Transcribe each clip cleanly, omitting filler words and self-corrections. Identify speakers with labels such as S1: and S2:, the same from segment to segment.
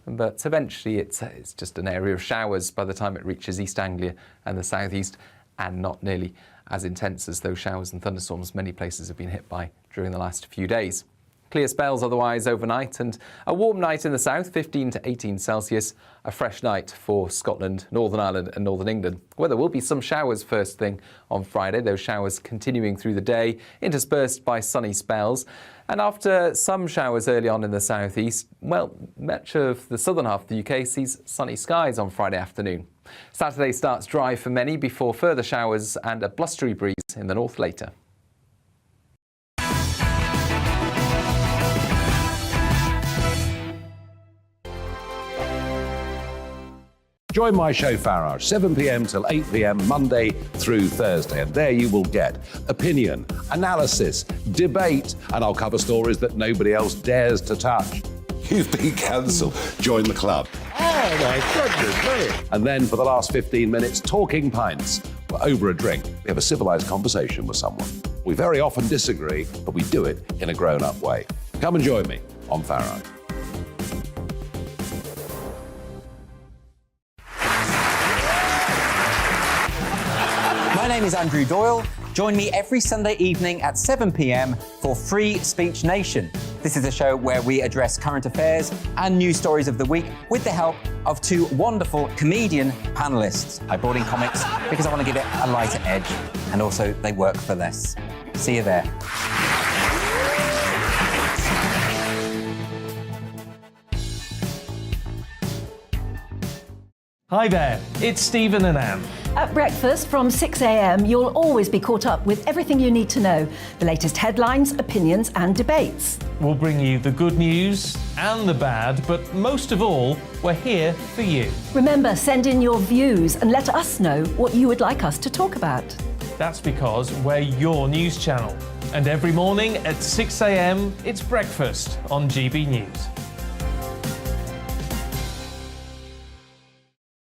S1: But eventually it's just an area of showers by the time it reaches East Anglia and the southeast, and not nearly as intense as those showers and thunderstorms many places have been hit by during the last few days. Clear spells otherwise overnight, and a warm night in the south, 15 to 18 Celsius. A fresh night for Scotland, Northern Ireland and Northern England, where there will be some showers first thing on Friday. Those showers continuing through the day, interspersed by sunny spells. And after some showers early on in the southeast, well, much of the southern half of the UK sees sunny skies on Friday afternoon. Saturday starts dry for many before further showers and a blustery breeze in the north later.
S2: Join my show Farage, 7 p.m. till 8 p.m. Monday through Thursday. And there you will get opinion, analysis, debate, and I'll cover stories that nobody else dares to touch. You've been cancelled. Join the club.
S3: Oh, my goodness me.
S2: And then for the last 15 minutes, talking pints. We're over a drink. We have a civilised conversation with someone. We very often disagree, but we do it in a grown-up way. Come and join me on Farage.
S4: My name is Andrew Doyle. Join me every Sunday evening at 7 p.m. for Free Speech Nation. This is a show where we address current affairs and news stories of the week with the help of two wonderful comedian panellists. I brought in comics because I want to give it a lighter edge, and also they work for less. See you there.
S5: Hi there, it's Stephen and Anne.
S6: At breakfast from 6 a.m, you'll always be caught up with everything you need to know, the latest headlines, opinions and debates.
S5: We'll bring you the good news and the bad, but most of all, we're here for you.
S6: Remember, send in your views and let us know what you would like us to talk about.
S5: That's because we're your news channel. And every morning at 6 a.m, it's breakfast on GB News.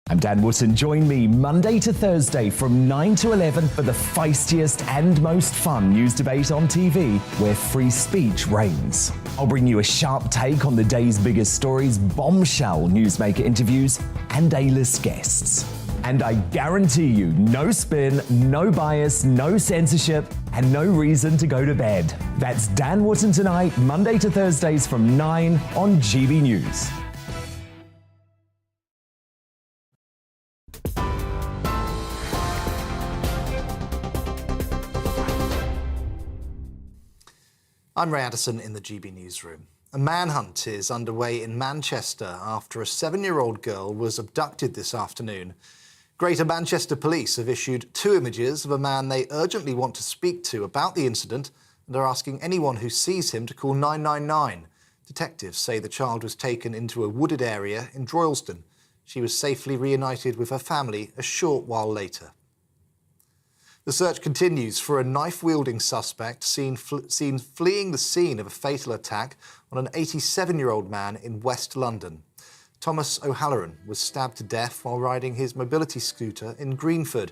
S7: I'm Dan Wootton. Join me Monday to Thursday from 9 to 11 for the feistiest and most fun news debate on TV, where free speech reigns. I'll bring you a sharp take on the day's biggest stories, bombshell newsmaker interviews, and A-list guests. And I guarantee you, no spin, no bias, no censorship, and no reason to go to bed. That's Dan Wootton Tonight, Monday to Thursdays from 9 on GB News.
S8: I'm Ray Addison in the GB newsroom. A manhunt is underway in Manchester after a 7-year-old girl was abducted this afternoon. Greater Manchester Police have issued 2 images of a man they urgently want to speak to about the incident and are asking anyone who sees him to call 999. Detectives say the child was taken into a wooded area in Droylsden. She was safely reunited with her family a short while later. The search continues for a knife-wielding suspect seen fleeing the scene of a fatal attack on an 87-year-old man in West London. Thomas O'Halloran was stabbed to death while riding his mobility scooter in Greenford.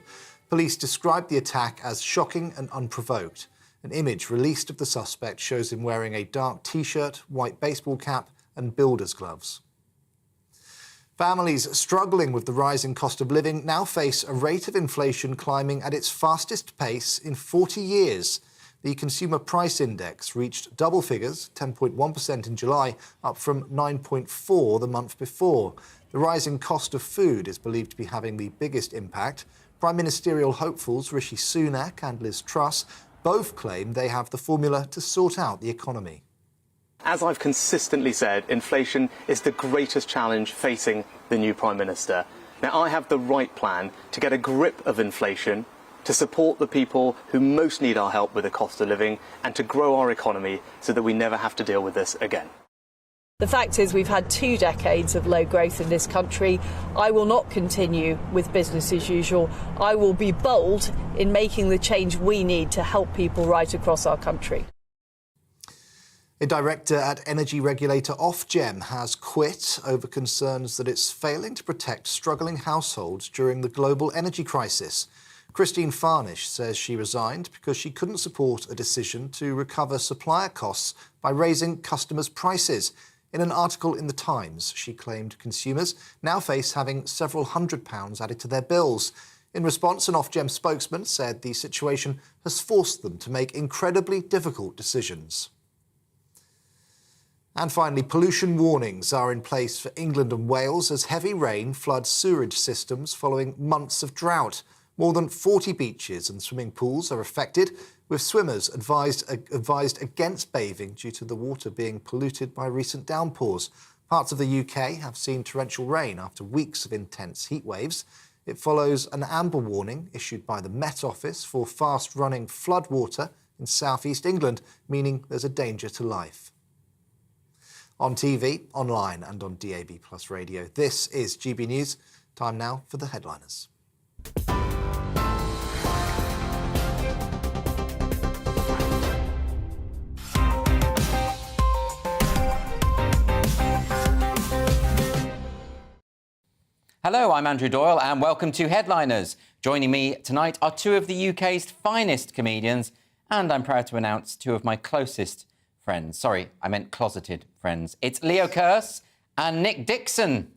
S8: Police described the attack as shocking and unprovoked. An image released of the suspect shows him wearing a dark T-shirt, white baseball cap and builder's gloves. Families struggling with the rising cost of living now face a rate of inflation climbing at its fastest pace in 40 years. The Consumer Price Index reached double figures, 10.1% in July, up from 9.4% the month before. The rising cost of food is believed to be having the biggest impact. Prime Ministerial hopefuls Rishi Sunak and Liz Truss both claim they have the formula to sort out the economy.
S9: As I've consistently said, inflation is the greatest challenge facing the new Prime Minister. Now, I have the right plan to get a grip of inflation, to support the people who most need our help with the cost of living, and to grow our economy so that we never have to deal with this again.
S10: The fact is we've had 2 decades of low growth in this country. I will not continue with business as usual. I will be bold in making the change we need to help people right across our country.
S8: A director at energy regulator Ofgem has quit over concerns that it's failing to protect struggling households during the global energy crisis. Christine Farnish says she resigned because she couldn't support a decision to recover supplier costs by raising customers' prices. In an article in The Times, she claimed consumers now face having several £100s added to their bills. In response, an Ofgem spokesman said the situation has forced them to make incredibly difficult decisions. And finally, pollution warnings are in place for England and Wales as heavy rain floods sewerage systems following months of drought. More than 40 beaches and swimming pools are affected, with swimmers advised against bathing due to the water being polluted by recent downpours. Parts of the UK have seen torrential rain after weeks of intense heat waves. It follows an amber warning issued by the Met Office for fast-running floodwater in south-east England, meaning there's a danger to life. On TV, online and on DAB+ radio, this is GB News. Time now for the headliners.
S4: Hello, I'm Andrew Doyle and welcome to Headliners. Joining me tonight are two of the UK's finest comedians, and I'm proud to announce two of my closest friends. Sorry, I meant closeted friends. It's Leo Kearse and Nick Dixon.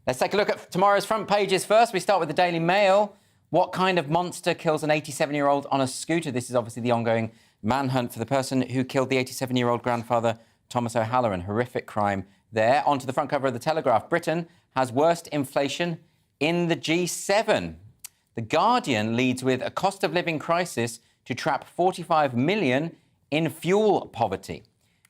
S4: Let's take a look at tomorrow's front pages first. We start with the Daily Mail. What kind of monster kills an 87-year-old on a scooter? This is obviously the ongoing manhunt for the person who killed the 87-year-old grandfather, Thomas O'Halloran. Horrific crime there. Onto the front cover of the Telegraph. Britain has worst inflation in the G7. The Guardian leads with a cost of living crisis to trap 45 million in fuel poverty.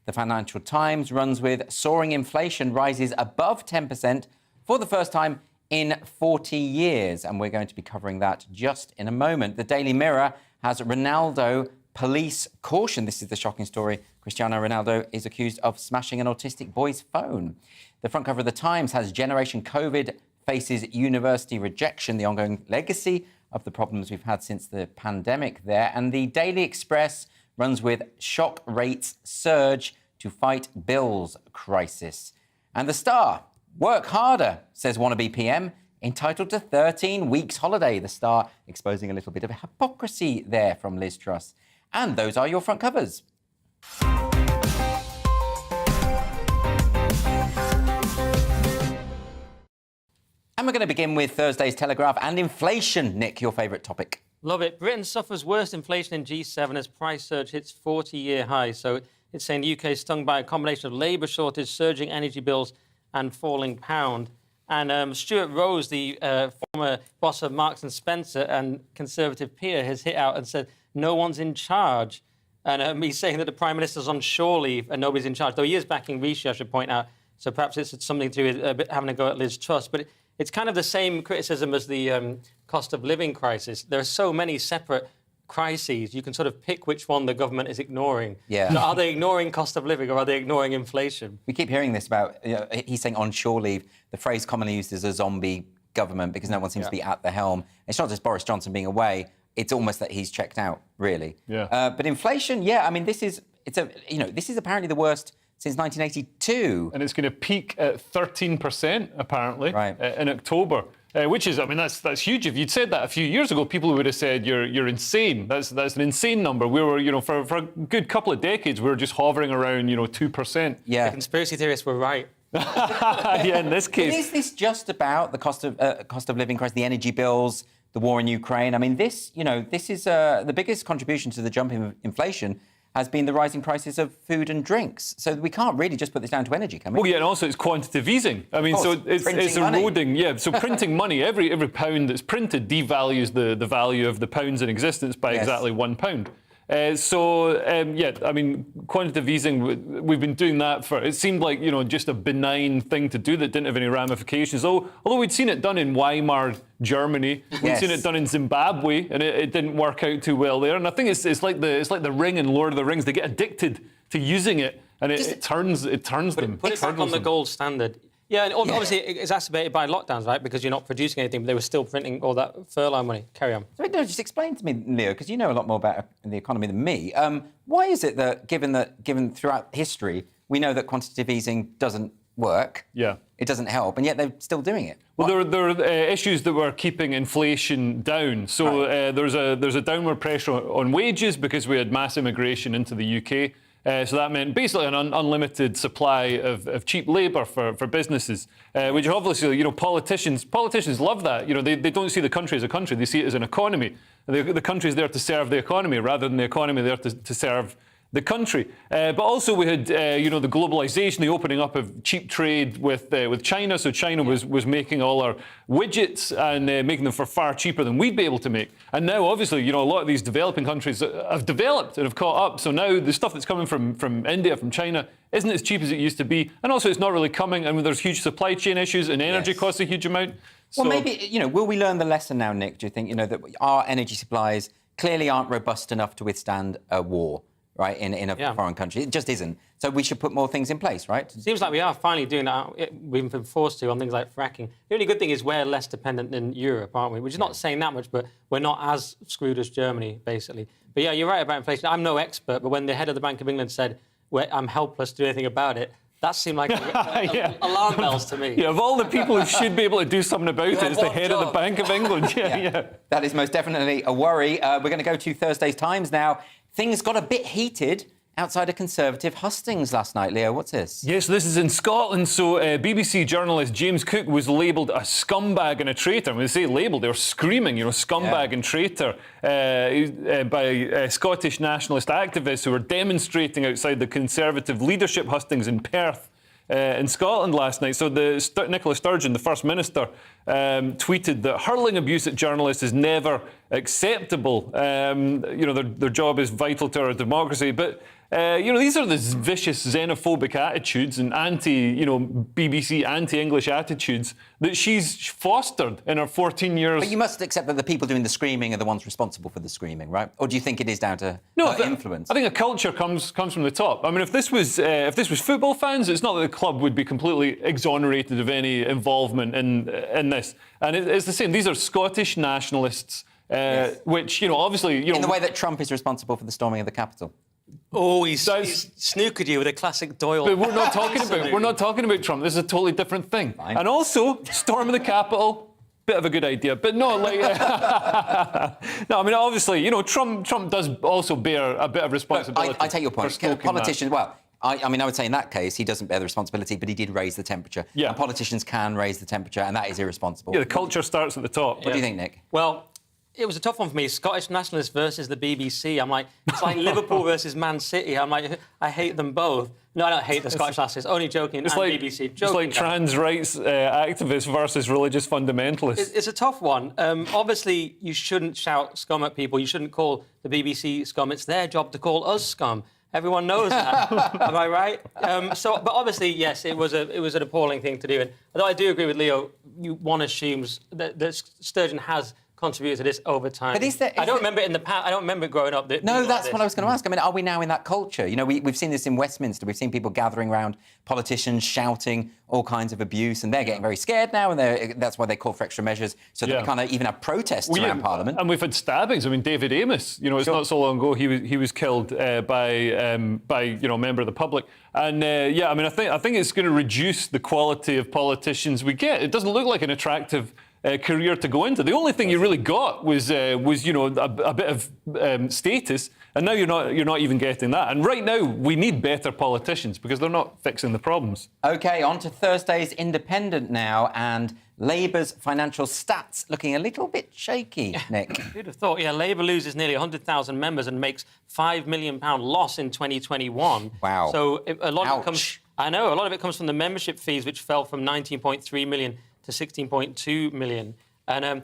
S4: The Financial Times runs with soaring inflation rises above 10% for the first time in 40 years. And we're going to be covering that just in a moment. The Daily Mirror has Ronaldo police caution. This is the shocking story. Cristiano Ronaldo is accused of smashing an autistic boy's phone. The front cover of the Times has Generation COVID faces university rejection, the ongoing legacy of the problems we've had since the pandemic there. And the Daily Express runs with shock rates surge to fight bills crisis. And the Star, work harder, says wannabe PM, entitled to 13 weeks holiday. The Star exposing a little bit of hypocrisy there from Liz Truss. And those are your front covers. And we're going to begin with Thursday's Telegraph and inflation. Nick, your favourite topic.
S11: Love it. Britain suffers worst inflation in G7 as price surge hits 40-year high. So it's saying the UK is stung by a combination of labour shortage, surging energy bills and falling pound. And Stuart Rose, the former boss of Marks and Spencer and Conservative peer, has hit out and said no one's in charge. And he's saying that the Prime Minister's on shore leave and nobody's in charge, though he is backing Rishi, I should point out. So perhaps it's something to do with having a go at Liz Truss. But it's kind of the same criticism as the cost of living crisis. There are so many separate crises. You can sort of pick which one the government is ignoring.
S4: Yeah.
S11: So are they ignoring cost of living or are they ignoring inflation?
S4: We keep hearing this about, he's saying on shore leave. The phrase commonly used is a zombie government because no one seems to be at the helm. It's not just Boris Johnson being away. It's almost that he's checked out, really.
S12: Yeah.
S4: But inflation, I mean, this is apparently the worst since 1982.
S12: And it's going to peak at 13%, apparently, in October, which is, I mean, that's huge. If you'd said that a few years ago, people would have said you're insane. That's an insane number. We were, for a good couple of decades, we were just hovering around, 2%.
S11: Yeah. The conspiracy theorists were right.
S12: Yeah, in this case.
S4: But is this just about the cost of living crisis, the energy bills, the war in Ukraine? I mean, this is the biggest contribution to the jump in inflation has been the rising prices of food and drinks. So we can't really just put this down to energy, can we?
S12: Well, yeah, and also it's quantitative easing. I mean, so it's eroding. Money. Yeah, so printing money, every pound that's printed devalues the value of the pounds in existence by exactly £1. I mean, quantitative easing, we've been doing that for, it seemed like, just a benign thing to do that didn't have any ramifications. Although we'd seen it done in Weimar, Germany, we'd seen it done in Zimbabwe, and it didn't work out too well there. And I think it's like the ring in Lord of the Rings. They get addicted to using it, and it turns them.
S11: Put it back on the gold standard. Yeah, and obviously exacerbated by lockdowns, right? Because you're not producing anything, but they were still printing all that furlough money. Carry on.
S4: So, just explain to me, Leo, because you know a lot more about the economy than me. Why is it that, given throughout history, we know that quantitative easing doesn't work?
S12: Yeah.
S4: It doesn't help, and yet they're still doing it.
S12: Well, there are issues that were keeping inflation down. So there's a downward pressure on wages because we had mass immigration into the UK. So that meant basically an unlimited supply of cheap labour for businesses, which obviously, politicians love that. They don't see the country as a country; they see it as an economy. The country is there to serve the economy rather than the economy there to serve the country. But also we had, the globalisation, the opening up of cheap trade with China. So China was making all our widgets and making them for far cheaper than we'd be able to make. And now, obviously, a lot of these developing countries have developed and have caught up. So now the stuff that's coming from India, from China, isn't as cheap as it used to be. And also it's not really coming. And there's huge supply chain issues and energy costs a huge amount.
S4: Well, maybe, will we learn the lesson now, Nick? Do you think, that our energy supplies clearly aren't robust enough to withstand a war? Right, in a foreign country. It just isn't. So we should put more things in place, right?
S11: It seems like we are finally doing that. We've been forced to on things like fracking. The only good thing is we're less dependent than Europe, aren't we? Which is not saying that much, but we're not as screwed as Germany, basically. But yeah, you're right about inflation. I'm no expert, but when the head of the Bank of England said, I'm helpless to do anything about it, that seemed like alarm bells to me.
S12: Yeah, of all the people who should be able to do something about it, it's the head of the Bank of England. Yeah.
S4: That is most definitely a worry. We're going to go to Thursday's Times now. Things got a bit heated outside a Conservative hustings last night. Leo, what's this?
S12: Yes, this is in Scotland. So BBC journalist James Cook was labelled a scumbag and a traitor. When they say labelled, they were screaming, scumbag and traitor by Scottish nationalist activists who were demonstrating outside the Conservative leadership hustings in Perth. In Scotland last night. So Nicola Sturgeon, the First Minister, tweeted that hurling abuse at journalists is never acceptable. Their job is vital to our democracy. But, these are the vicious xenophobic attitudes and BBC anti-English attitudes that she's fostered in her 14 years.
S4: But you must accept that the people doing the screaming are the ones responsible for the screaming, right? Or do you think it is down to influence?
S12: I think a culture comes from the top. I mean, if this was football fans, it's not that the club would be completely exonerated of any involvement in this. And it's the same. These are Scottish nationalists, which, obviously...
S4: in the way that Trump is responsible for the storming of the Capitol.
S11: Oh, he's snookered you with a classic Doyle.
S12: But we're not talking about Trump. This is a totally different thing.
S4: Fine.
S12: And also, storming the Capitol, bit of a good idea, but not like... No, I mean, obviously, Trump does also bear a bit of responsibility.
S4: I take your point. Politicians, I would say in that case, he doesn't bear the responsibility, but he did raise the temperature.
S12: Yeah.
S4: And politicians can raise the temperature, and that is irresponsible.
S12: Yeah, the culture starts at the top.
S4: What do you think, Nick?
S11: Well, it was a tough one for me. Scottish nationalists versus the BBC. I'm like, it's like Liverpool versus Man City. I'm like, I hate them both. No, I don't hate the Scottish nationalists. Only joking.
S12: It's like
S11: BBC.
S12: It's like trans rights activists versus religious fundamentalists.
S11: It's a tough one. Obviously, you shouldn't shout scum at people. You shouldn't call the BBC scum. It's their job to call us scum. Everyone knows that. Am I right? But obviously, yes, it was an appalling thing to do. And although I do agree with Leo, one assumes that Sturgeon has contributed to this over time.
S4: But I
S11: don't remember it in the past. I don't remember it growing up.
S4: No, that's what I was going to ask. I mean, are we now in that culture? We've seen this in Westminster. We've seen people gathering around politicians, shouting all kinds of abuse, and they're getting very scared now, and that's why they call for extra measures, so that we can't even have protests around Parliament.
S12: And we've had stabbings. I mean, David Amos, it's not so long ago he was killed by a member of the public. And I think it's going to reduce the quality of politicians we get. It doesn't look like an attractive career to go into. The only thing you really got was a bit of status, and now you're not even getting that. And right now we need better politicians because they're not fixing the problems.
S4: OK, on to Thursday's Independent now, and Labour's financial stats looking a little bit shaky, Nick.
S11: Who'd have thought? Yeah, Labour loses nearly 100,000 members and makes £5 million loss in 2021.
S4: Wow.
S11: So a lot of it comes. I know a lot of it comes from the membership fees, which fell from 19.3 million to 16.2 million. And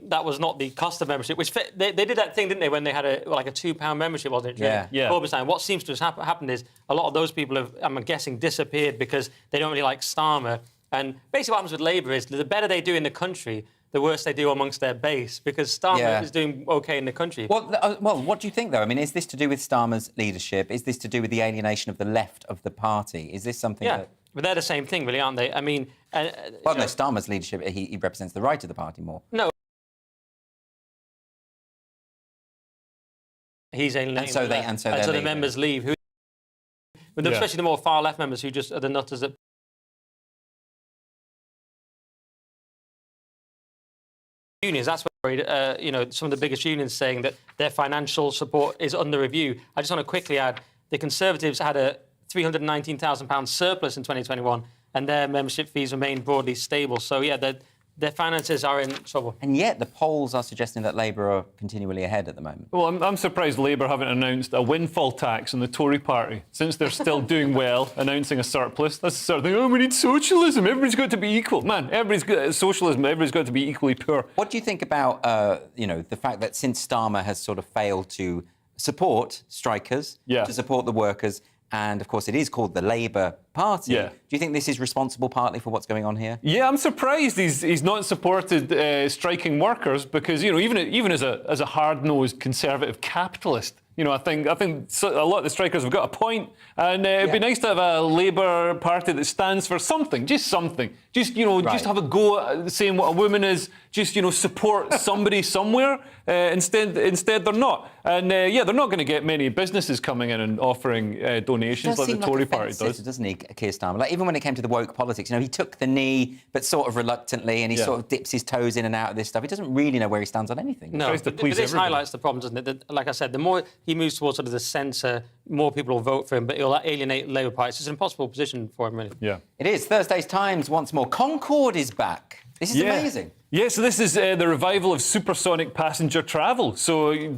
S11: that was not the cost of membership, which they did that thing, didn't they, when they had a £2 membership, wasn't it?
S4: Yeah.
S11: Corbyn's. What seems to have happened is a lot of those people have, I'm guessing, disappeared because they don't really like Starmer. And basically what happens with Labour is the better they do in the country, the worse they do amongst their base, because Starmer is doing OK in the country.
S4: Well, what do you think, though? I mean, is this to do with Starmer's leadership? Is this to do with the alienation of the left of the party? Is this something that...
S11: But they're the same thing, really, aren't they? I mean...
S4: no, Starmer's leadership, he represents the right of the party more.
S11: No. He's alienating
S4: and so
S11: the members leave. Especially the more far-left members who just are the nutters that... Unions, that's where, some of the biggest unions saying that their financial support is under review. I just want to quickly add, the Conservatives had a £319,000 surplus in 2021, and their membership fees remain broadly stable. So, yeah, their finances are in trouble.
S4: And yet the polls are suggesting that Labour are continually ahead at the moment.
S12: Well, I'm surprised Labour haven't announced a windfall tax on the Tory party, since they're still doing well, announcing a surplus. That's the sort of thing, oh, we need socialism, everybody's got to be equal. Man, everybody's got socialism, everybody's got to be equally poor.
S4: What do you think about, the fact that since Starmer has sort of failed to support strikers, to support the workers, and, of course, it is called the Labour Party.
S12: Yeah.
S4: Do you think this is responsible partly for what's going on here?
S12: Yeah, I'm surprised he's not supported striking workers because, even as a hard-nosed conservative capitalist, I think a lot of the strikers have got a point, and it'd be nice to have a Labour Party that stands for something, just something. Just have a go at saying what a woman is. Just support somebody somewhere. Instead they're not, and they're not going to get many businesses coming in and offering donations like the Tory party does,
S4: doesn't he, Keir Starmer? Like even when it came to the woke politics, he took the knee, but sort of reluctantly, and he sort of dips his toes in and out of this stuff. He doesn't really know where he stands on anything.
S11: No, but this highlights the problem, doesn't it? That, like I said, the more he moves towards sort of the centre, more people will vote for him, but he'll alienate Labour Party. It's an impossible position for him, really.
S12: Yeah, it
S4: is. Thursday's Times once more. Concorde is back. This is amazing.
S12: Yeah, so this is the revival of supersonic passenger travel. So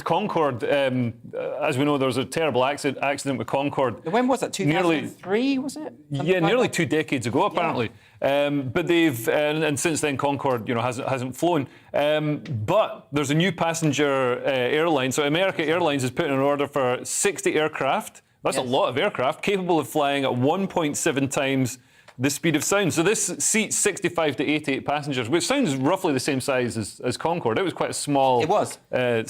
S12: Concorde, as we know, there was a terrible accident with Concorde.
S4: When was that? 2003, was it?
S12: Nearly 2 decades ago, apparently. But they've and since then Concorde, hasn't flown. But there's a new passenger airline. So American Airlines is putting an order for 60 aircraft. That's a lot of aircraft capable of flying at 1.7 times the speed of sound. So this seats 65 to 88 passengers, which sounds roughly the same size as Concorde. It was quite a small.
S4: It was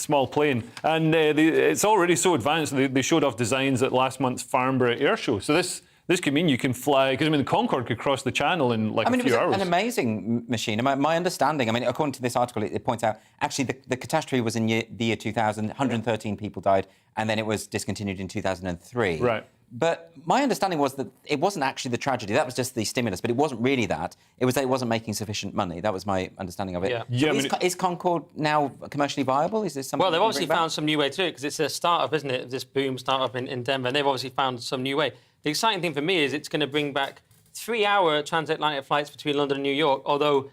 S12: small plane, and it's already so advanced. They showed off designs at last month's Farnborough Air Show. So this could mean you can fly, because the Concorde could cross the channel in a few hours.
S4: It was an amazing machine. My understanding, according to this article, it points out actually the catastrophe was in the year 2000. 113 people died, and then it was discontinued in 2003.
S12: Right.
S4: But my understanding was that it wasn't actually the tragedy. That was just the stimulus, but it wasn't really that. It was that it wasn't making sufficient money. That was my understanding of it.
S11: Yeah.
S4: So is Concorde now commercially viable? Is this something?
S11: Well, they've obviously found some new way to it, because it's a startup, isn't it? This boom startup in Denver, and they've obviously found some new way. The exciting thing for me is it's going to bring back 3-hour transatlantic flights between London and New York, although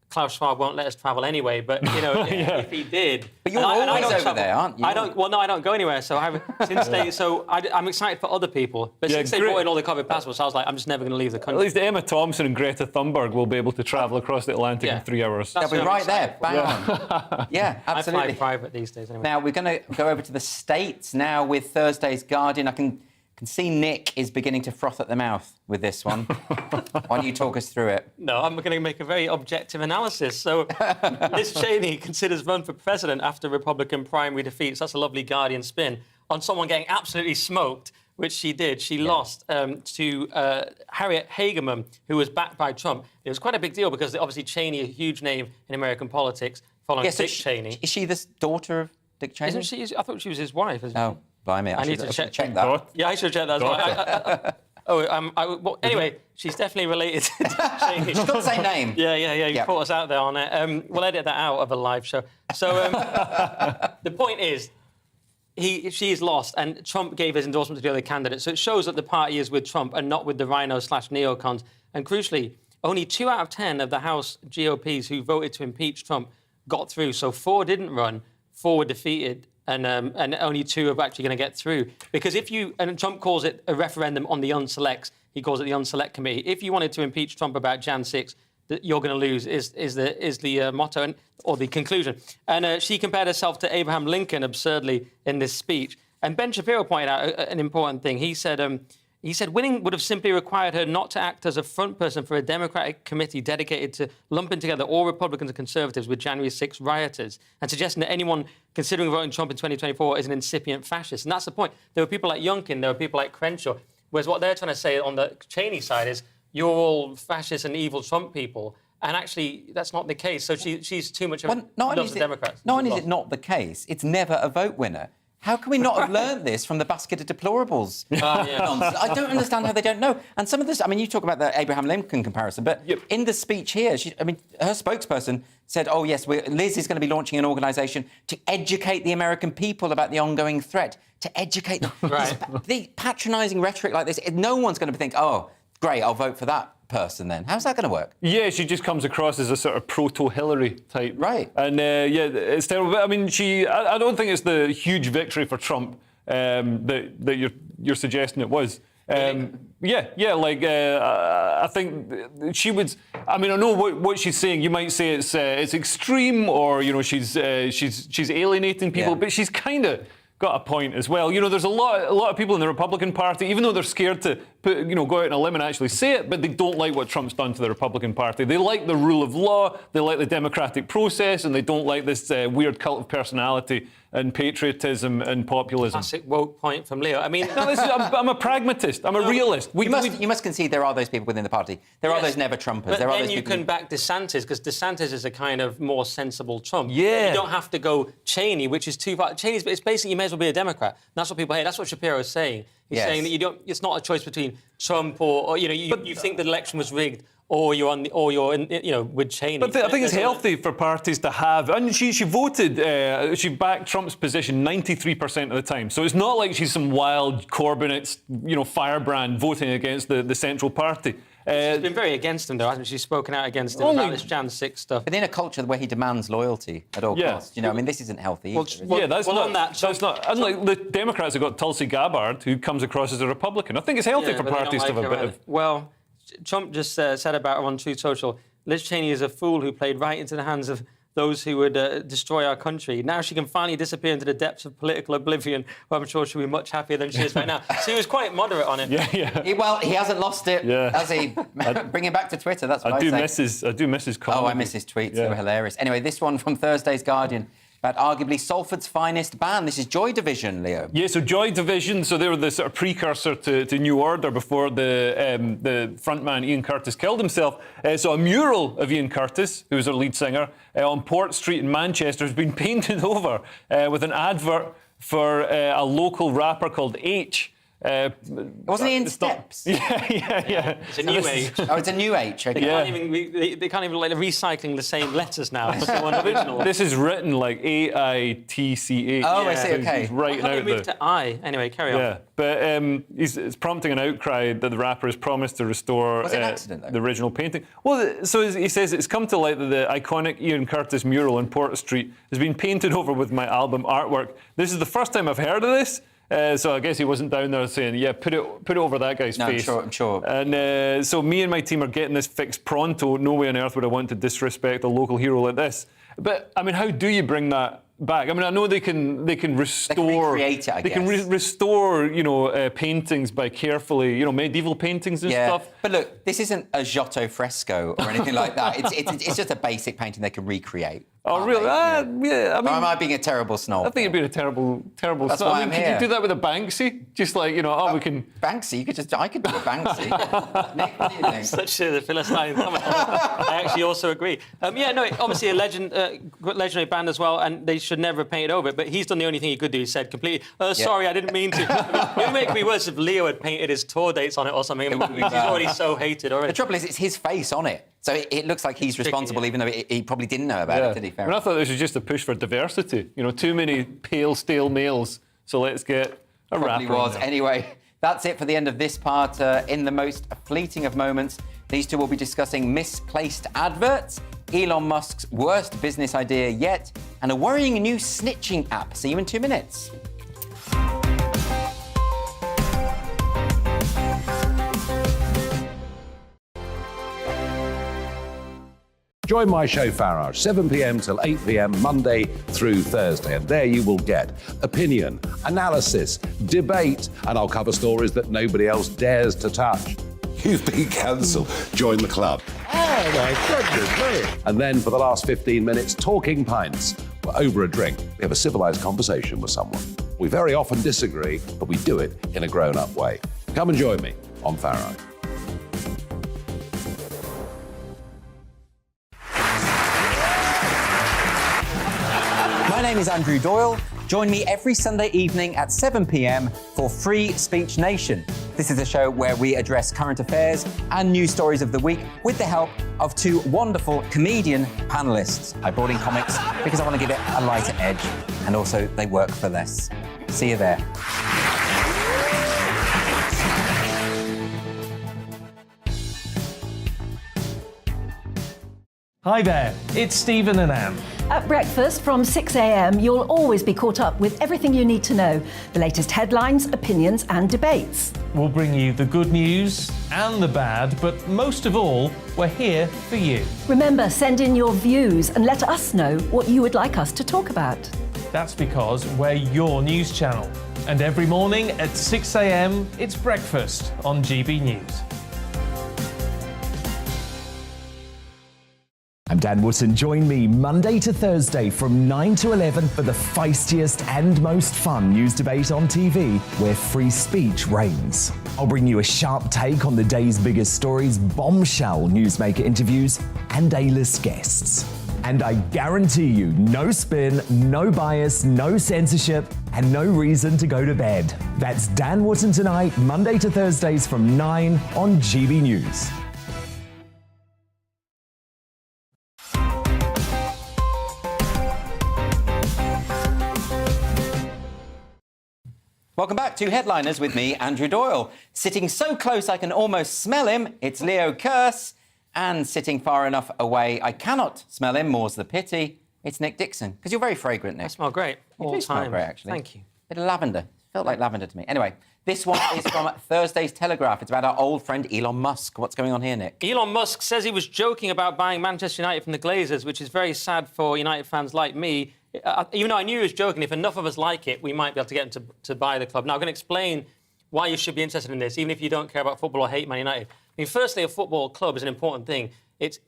S11: Klaus Schwab won't let us travel anyway, but, if he did...
S4: But you're always over there, aren't you?
S11: I don't go anywhere, so I'm excited for other people. But since they brought in all the COVID passports, I was like, I'm just never going to leave the country.
S12: At least Emma Thompson and Greta Thunberg will be able to travel across the Atlantic in 3 hours.
S4: They'll be right there, bang on. Yeah, absolutely.
S11: I fly private these days anyway.
S4: Now, we're going to go over to the States now with Thursday's Guardian. I can see Nick is beginning to froth at the mouth with this one. Why don't you talk us through it?
S11: No, I'm going to make a very objective analysis. So, Liz Cheney considers run for president after Republican primary defeats. That's a lovely Guardian spin on someone getting absolutely smoked, which she did. She lost to Harriet Hageman, who was backed by Trump. It was quite a big deal because obviously Cheney, a huge name in American politics, following Dick Cheney.
S4: Is she the daughter of Dick Cheney?
S11: Isn't she? I thought she was his wife.
S4: Oh. Blimey, I need to check that.
S11: Yeah, I should check that as well. Anyway, she's definitely related to Cheney.
S4: She's got the same name.
S11: Yeah. You caught us out there on it. We'll edit that out of a live show. So the point is, she's lost, and Trump gave his endorsement to the other candidates. So it shows that the party is with Trump and not with the rhino/neocons. And crucially, only 2 out of 10 of the House GOPs who voted to impeach Trump got through. So 4 didn't run, 4 were defeated. And only 2 are actually going to get through. Because and Trump calls it a referendum on the unselects, he calls it the unselect committee. If you wanted to impeach Trump about Jan 6, that you're going to lose is the motto or the conclusion. And she compared herself to Abraham Lincoln absurdly in this speech. And Ben Shapiro pointed out an important thing. He said winning would have simply required her not to act as a front person for a Democratic committee dedicated to lumping together all Republicans and Conservatives with January 6 rioters and suggesting that anyone considering voting Trump in 2024 is an incipient fascist. And that's the point. There were people like Youngkin, there were people like Crenshaw, whereas what they're trying to say on the Cheney side is you're all fascist and evil Trump people. And actually, that's not the case. So she's too much of a loves the Democrats.
S4: Not only is it not the case, it's never a vote winner. How can we not have learned this from the basket of deplorables? I don't understand how they don't know. And some of this, I mean, you talk about the Abraham Lincoln comparison, but in the speech here, her spokesperson said, oh, yes, Liz is going to be launching an organisation to educate the American people about the ongoing threat, to educate them. The patronising rhetoric like this, no one's going to think, oh, great, I'll vote for that person then. How's that going to work?
S12: Yeah, she just comes across as a sort of proto-Hillary type.
S4: Right.
S12: And yeah, it's terrible. But I mean, I don't think it's the huge victory for Trump that you're suggesting it was. I think she would. I mean, I know what she's saying. You might say it's extreme, or she's alienating people, but she's kind of got a point as well. There's a lot of people in the Republican Party, even though they're scared to go out on a limb and actually say it, but they don't like what Trump's done to the Republican Party. They like the rule of law, they like the democratic process, and they don't like this weird cult of personality and patriotism and populism.
S11: Classic woke point from Leo. I mean,
S12: I'm a pragmatist. I'm a realist.
S4: You must concede there are those people within the party. There are those never-Trumpers.
S11: But
S4: there are
S11: then
S4: those
S11: you
S4: people
S11: can back DeSantis, because DeSantis is a kind of more sensible Trump.
S12: Yeah.
S11: You don't have to go Cheney, which is too far. Cheney's, it's basically you may as well be a Democrat. And that's what people hate. That's what Shapiro is saying. He's saying that it's not a choice between Trump or you think the election was rigged, or you're with Cheney.
S12: But I think it's healthy for parties to have, and she voted, she backed Trump's position 93% of the time. So it's not like she's some wild Corbynite, firebrand voting against the central party.
S11: She's been very against him, though, hasn't she? She's spoken out against him about this Jan 6 stuff.
S4: But in a culture where he demands loyalty at all costs, this isn't healthy either.
S12: That's not. Unlike the Democrats have got Tulsi Gabbard, who comes across as a Republican. I think it's healthy for parties to have a bit of.
S11: Well, Trump just said about her on Truth Social, Liz Cheney is a fool who played right into the hands of those who would destroy our country. Now she can finally disappear into the depths of political oblivion, where I'm sure she'll be much happier than she is right now. So he was quite moderate on it.
S4: He hasn't lost it, has he? Bring him back to Twitter, that's what I say.
S12: I do miss his comments.
S4: Oh, I miss his tweets. They were hilarious. Anyway, this one from Thursday's Guardian about arguably Salford's finest band. This is Joy Division, Leo.
S12: Yeah, so Joy Division, so they were the sort of precursor to New Order before the frontman Ian Curtis killed himself. So a mural of Ian Curtis, who was their lead singer, on Port Street in Manchester has been painted over with an advert for a local rapper called H.
S4: Wasn't he in Steps?
S12: Yeah.
S11: It's a new age.
S4: Oh, it's a new age. Okay.
S11: They can't even like recycling the same letters now. It's so unoriginal.
S12: This is written like AITCH.
S4: Oh, I see. Okay.
S12: He's writing out
S11: moved to I. Anyway, carry on.
S12: Yeah, but it's prompting an outcry that the rapper has promised to restore
S4: Was it an accident, though?
S12: the original painting. Well, so he says it's come to light that the iconic Ian Curtis mural on Port Street has been painted over with my album artwork. This is the first time I've heard of this. So I guess he wasn't down there saying, put it over that guy's face.
S4: I'm sure.
S12: And so me and my team are getting this fixed pronto. No way on earth would I want to disrespect a local hero like this. But, I mean, how do you bring that back? I mean, I know they can restore...
S4: They can recreate it, I guess.
S12: They can restore, paintings by carefully, medieval paintings and stuff.
S4: But look, this isn't a Giotto fresco or anything like that. It's just a basic painting they can recreate.
S12: Oh, really? Yeah. I mean,
S4: or am I being a terrible snob?
S12: I think you're being a terrible
S4: That's
S12: snob.
S4: Why
S12: I mean, can you do that with a Banksy? Just like, we can...
S4: Banksy? I could do a Banksy. Nick, what do you think?
S11: Such a Philistine comment. I actually also agree. Obviously a legendary band as well, and they should never have painted over it, but he's done the only thing he could do. He said completely, sorry, I didn't mean to. It would make me worse if Leo had painted his tour dates on it or something. He's already so hated already.
S4: The trouble is, it's his face on it. So it looks like he's responsible, even though he probably didn't know about it, did he?
S12: I thought this was just a push for diversity. Too many pale, stale males. So let's get a rapper.
S4: Probably was. Anyway, that's it for the end of this part. In the most fleeting of moments, these two will be discussing misplaced adverts, Elon Musk's worst business idea yet, and a worrying new snitching app. See you in 2 minutes.
S2: Join my show Farage, 7 p.m. till 8 p.m. Monday through Thursday. And there you will get opinion, analysis, debate, and I'll cover stories that nobody else dares to touch. You've been cancelled. Join the club.
S3: Oh, my goodness me.
S2: And then for the last 15 minutes, talking pints. We're over a drink. We have a civilised conversation with someone. We very often disagree, but we do it in a grown-up way. Come and join me on Farage.
S4: My name is Andrew Doyle. Join me every Sunday evening at 7 p.m. for Free Speech Nation. This is a show where we address current affairs and news stories of the week with the help of two wonderful comedian panellists. I brought in comics because I want to give it a lighter edge, and also they work for less. See you there.
S5: Hi there, it's Stephen and Anne.
S6: At breakfast from 6 a.m, you'll always be caught up with everything you need to know, the latest headlines, opinions and debates.
S5: We'll bring you the good news and the bad, but most of all, we're here for you.
S6: Remember, send in your views and let us know what you would like us to talk about.
S5: That's because we're your news channel. And every morning at 6 a.m, it's breakfast on GB News.
S7: I'm Dan Wootton. Join me Monday to Thursday from 9 to 11 for the feistiest and most fun news debate on TV, where free speech reigns. I'll bring you a sharp take on the day's biggest stories, bombshell newsmaker interviews, and A-list guests. And I guarantee you, no spin, no bias, no censorship, and no reason to go to bed. That's Dan Wootton Tonight, Monday to Thursdays from 9 on GB News.
S4: Welcome back to Headliners with me, Andrew Doyle. Sitting so close I can almost smell him, it's Leo Kearse. And sitting far enough away I cannot smell him, more's the pity, it's Nick Dixon. Because you're very fragrant, Nick.
S11: I smell great.
S4: You do smell great, actually.
S11: Thank you.
S4: Bit of lavender. Felt like lavender to me. Anyway, this one is from Thursday's Telegraph. It's about our old friend Elon Musk. What's going on here, Nick?
S11: Elon Musk says he was joking about buying Manchester United from the Glazers, which is very sad for United fans like me. Even though I knew he was joking, if enough of us like it, we might be able to get him to buy the club. Now, I'm going to explain why you should be interested in this, even if you don't care about football or hate Man United. I mean, firstly, a football club is an important thing.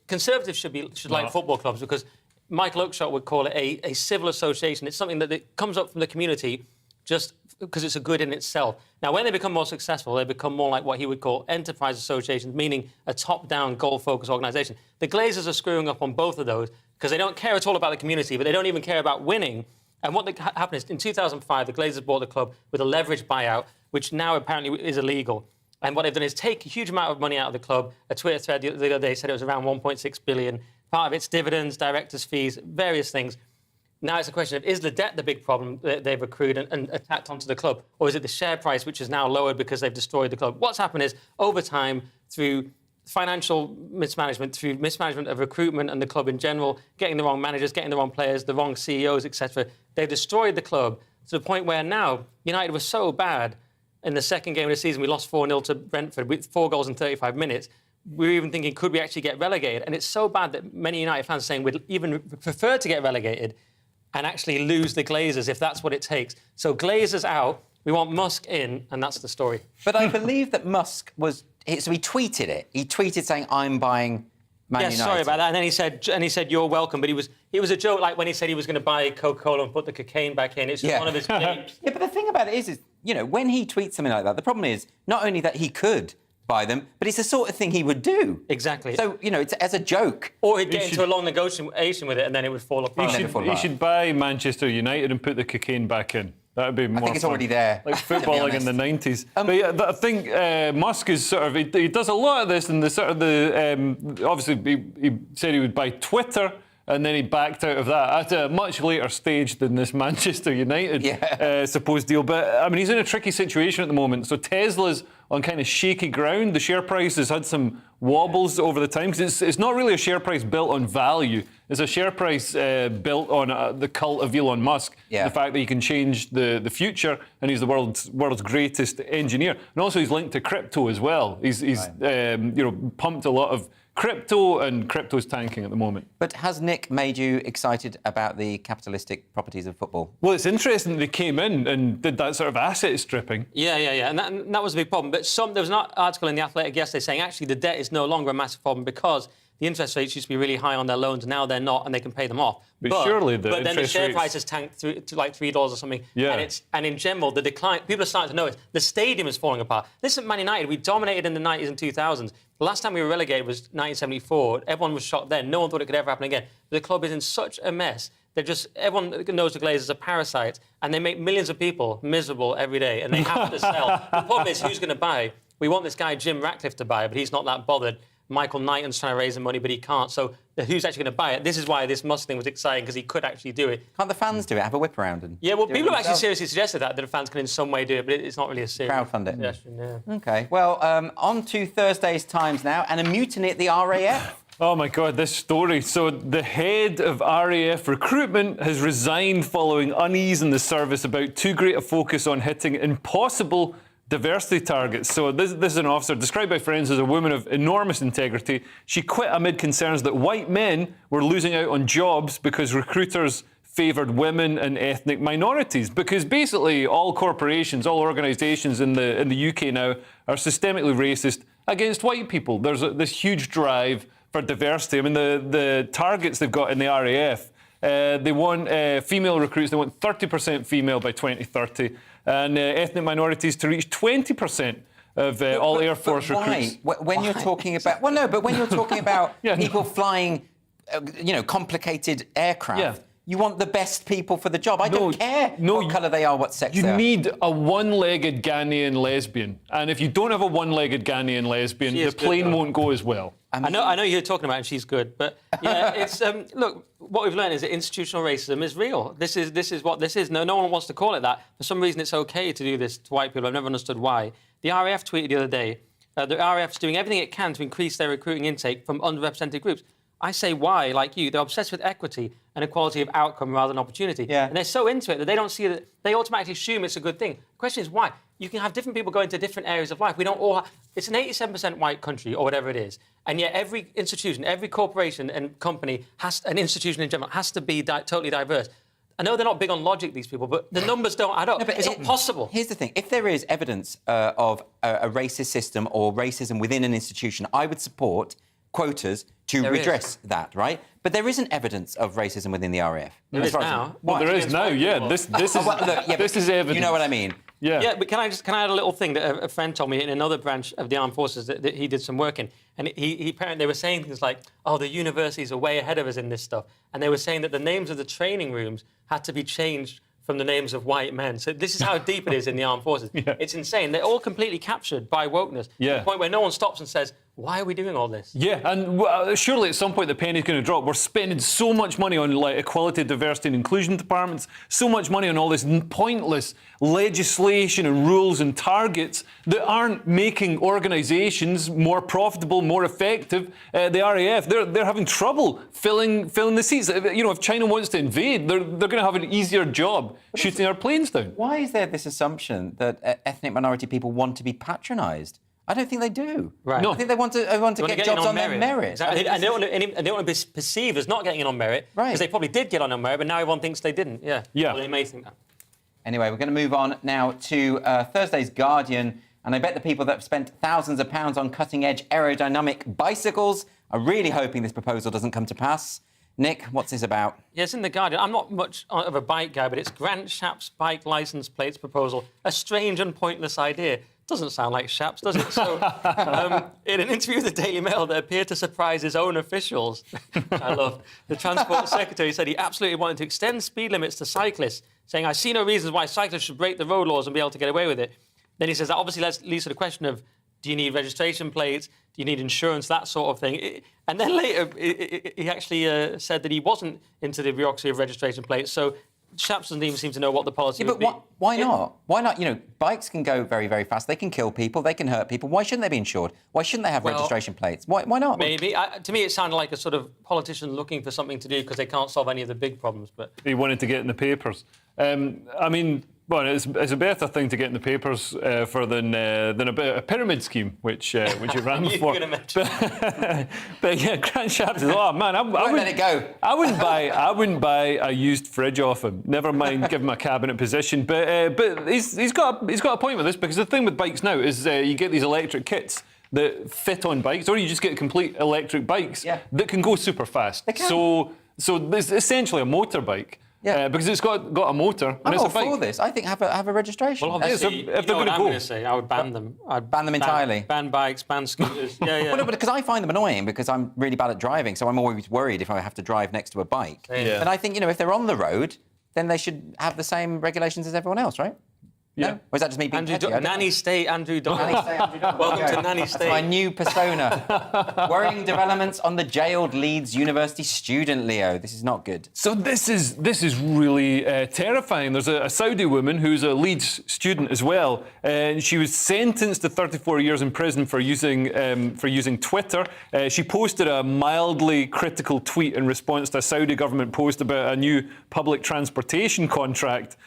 S11: Conservatives should like football clubs because Michael Oakeshott would call it a civil association. It's something that comes up from the community just because it's a good in itself. Now, when they become more successful, they become more like what he would call enterprise associations, meaning a top-down, goal-focused organisation. The Glazers are screwing up on both of those because they don't care at all about the community, but they don't even care about winning. And what happened is, in 2005, the Glazers bought the club with a leveraged buyout, which now apparently is illegal. And what they've done is take a huge amount of money out of the club. A Twitter thread the other day said it was around 1.6 billion. Part of it's dividends, directors' fees, various things. Now it's a question of, is the debt the big problem that they've accrued and attacked onto the club? Or is it the share price, which is now lowered because they've destroyed the club? What's happened is, over time, through financial mismanagement, through mismanagement of recruitment and the club in general, getting the wrong managers, getting the wrong players, the wrong CEOs, etc., they've destroyed the club to the point where now United was so bad in the second game of the season, we lost 4-0 to Brentford with 4 goals in 35 minutes. We were even thinking, could we actually get relegated? And it's so bad that many United fans are saying we'd even prefer to get relegated and actually lose the Glazers if that's what it takes. So Glazers out, we want Musk in, and that's the story.
S4: But I believe that Musk was... So he tweeted it. He tweeted saying, I'm buying Man United.
S11: Sorry about that. And then he said, you're welcome. But it was a joke, like when he said he was going to buy Coca-Cola and put the cocaine back in. It's just one of his clips.
S4: Yeah, but the thing about it is, you know, when he tweets something like that, the problem is not only that he could buy them, but it's the sort of thing he would do.
S11: Exactly.
S4: So, you know, it's as a joke.
S11: Or he'd get into a long negotiation with it and then it would fall apart.
S12: He should buy Manchester United and put the cocaine back in. That would be more
S4: I think it's
S12: fun.
S4: already there.
S12: Like footballing in the 90s. But yeah, I think Musk is sort of... He does a lot of this, and obviously he said he would buy Twitter, and then he backed out of that at a much later stage than this Manchester United supposed deal. But, I mean, he's in a tricky situation at the moment. So Tesla's on kind of shaky ground. The share price has had some wobbles over the time, because it's not really a share price built on value. It's a share price built on the cult of Elon Musk. The fact that he can change the future, and he's the world's greatest engineer. And also he's linked to crypto as well. He's pumped a lot of crypto, and crypto's tanking at the moment.
S4: But has Nick made you excited about the capitalistic properties of football?
S12: Well, it's interesting that they came in and did that sort of asset stripping.
S11: Yeah. And that was a big problem. But there was an article in The Athletic yesterday saying actually the debt is no longer a massive problem because the interest rates used to be really high on their loans. Now they're not, and they can pay them off.
S12: But surely
S11: But then the share price has tanked to like $3 or something.
S12: Yeah.
S11: And in general, the decline, people are starting to notice, the stadium is falling apart. Listen, Man United, we dominated in the 90s and 2000s. The last time we were relegated was 1974. Everyone was shocked then. No one thought it could ever happen again. The club is in such a mess everyone knows the Glazers are parasites, and they make millions of people miserable every day, and they have to sell. The problem is, who's going to buy? We want this guy Jim Ratcliffe to buy, but he's not that bothered. Michael Knighton's trying to raise the money, but he can't. So who's actually going to buy it? This is why this Musk thing was exciting, because he could actually do it.
S4: Can't the fans do it? Have a whip around and
S11: yeah, well, people have actually seriously suggested that the fans can in some way do it, but it's not really a serious
S4: crowdfund it.
S11: suggestion. Yeah.
S4: OK, well, on to Thursday's Times now, and a mutiny at the RAF.
S12: Oh, my God, this story. So the head of RAF recruitment has resigned following unease in the service about too great a focus on hitting impossible diversity targets. So this is an officer described by friends as a woman of enormous integrity. She quit amid concerns that white men were losing out on jobs because recruiters favoured women and ethnic minorities. Because basically all corporations, all organisations in the UK now are systemically racist against white people. There's this huge drive for diversity. I mean, the targets they've got in the RAF, they want female recruits, they want 30% female by 2030, and ethnic minorities to reach 20% of all Air Force recruits.
S4: When you're talking about... Well, no, but when you're talking about people flying, complicated aircraft, you want the best people for the job. I don't care what colour they are, what sex they are.
S12: You need a one-legged Ghanaian lesbian. And if you don't have a one-legged Ghanaian lesbian, the plane won't go as well.
S11: I know you're talking about it, and she's good, but yeah, it's look. What we've learned is that institutional racism is real. This is what this is. No one wants to call it that. For some reason, it's okay to do this to white people. I've never understood why. The RAF tweeted the other day, the RAF's doing everything it can to increase their recruiting intake from underrepresented groups. I say why, like you, they're obsessed with equity and equality of outcome rather than opportunity. Yeah. And they're so into it that they don't see that they automatically assume it's a good thing. The question is why? You can have different people go into different areas of life. We don't all it's an 87% white country or whatever it is. And yet every institution, every corporation and company an institution in general has to be totally diverse. I know they're not big on logic, these people, but the numbers don't add up. No, but it's not possible.
S4: Here's the thing. If there is evidence of a racist system or racism within an institution, I would support quotas to redress that, right? But there isn't evidence of racism within the RAF.
S11: There is now.
S12: Well, there is now, yeah. This is evidence.
S4: You know what I mean?
S12: Yeah,
S11: but can I add a little thing that a friend told me in another branch of the armed forces that he did some work in, and he apparently they were saying things like, "Oh, the universities are way ahead of us in this stuff," and they were saying that the names of the training rooms had to be changed from the names of white men. So this is how deep it is in the armed forces. It's insane. They're all completely captured by wokeness. To the point where no one stops and says, why are we doing all this?
S12: Yeah, and surely at some point the penny's going to drop. We're spending so much money on equality, diversity and inclusion departments, so much money on all this pointless legislation and rules and targets that aren't making organisations more profitable, more effective. The RAF, they're having trouble filling the seats. If China wants to invade, they're going to have an easier job shooting our planes down.
S4: Why is there this assumption that ethnic minority people want to be patronised? I don't think they do.
S11: Right.
S4: No. I think they want to get jobs on their merit.
S11: Exactly. And they don't want to be perceived as not getting in on merit, because they probably did get on merit, but now everyone thinks they didn't. Yeah. Well, they may think that.
S4: Anyway, we're going to move on now to Thursday's Guardian, and I bet the people that have spent thousands of pounds on cutting-edge aerodynamic bicycles are really hoping this proposal doesn't come to pass. Nick, what's this about?
S11: Yeah, it's in The Guardian. I'm not much of a bike guy, but it's Grant Shapps' bike licence plates proposal. A strange and pointless idea. Doesn't sound like Shapps, does it? So, in an interview with the Daily Mail that appeared to surprise his own officials, I love, the Transport Secretary said he absolutely wanted to extend speed limits to cyclists, saying, I see no reasons why cyclists should break the road laws and be able to get away with it. Then he says that obviously leads to the question of, do you need registration plates? Do you need insurance? That sort of thing. And then later, he actually said that he wasn't into the bureaucracy of registration plates. So Shapps doesn't even seem to know what the policy would be.
S4: But why not? Why not? Bikes can go very, very fast. They can kill people. They can hurt people. Why shouldn't they be insured? Why shouldn't they have registration plates? Why not?
S11: Maybe. To me, it sounded like a sort of politician looking for something to do because they can't solve any of the big problems. But
S12: he wanted to get in the papers. Well, it's a better thing to get in the papers for than a pyramid scheme, which he ran before. But yeah, Grant Shapps says, "Oh man, I wouldn't
S4: let it go.
S12: I wouldn't buy a used fridge off him. Never mind, give him a cabinet position." But he's got a point with this, because the thing with bikes now is you get these electric kits that fit on bikes, or you just get complete electric bikes that can go super fast.
S4: They can.
S12: So it's essentially a motorbike. because it's got a motor and
S4: I'm
S12: it's
S4: all
S12: a bike.
S4: for this. I think have a registration.
S11: Well, obviously,
S12: if
S11: you
S12: they're
S11: know what
S12: gonna
S11: I'm
S12: go-
S11: going to say. I would ban them. I'd
S4: ban them entirely.
S11: Ban bikes, ban scooters.
S4: Well, no, because I find them annoying because I'm really bad at driving, so I'm always worried if I have to drive next to a bike.
S11: Yeah.
S4: And I think, if they're on the road, then they should have the same regulations as everyone else, right?
S12: Yeah.
S4: No? Or is that just me being petty?
S11: Nanny State, Andrew Dolan.
S4: Welcome
S11: Welcome to Nanny
S4: That's
S11: State.
S4: my new persona. Worrying developments on the jailed Leeds University student, Leo. This is not good.
S12: So this is really terrifying. There's a Saudi woman who's a Leeds student as well, and she was sentenced to 34 years in prison for using Twitter. She posted a mildly critical tweet in response to a Saudi government post about a new public transportation contract.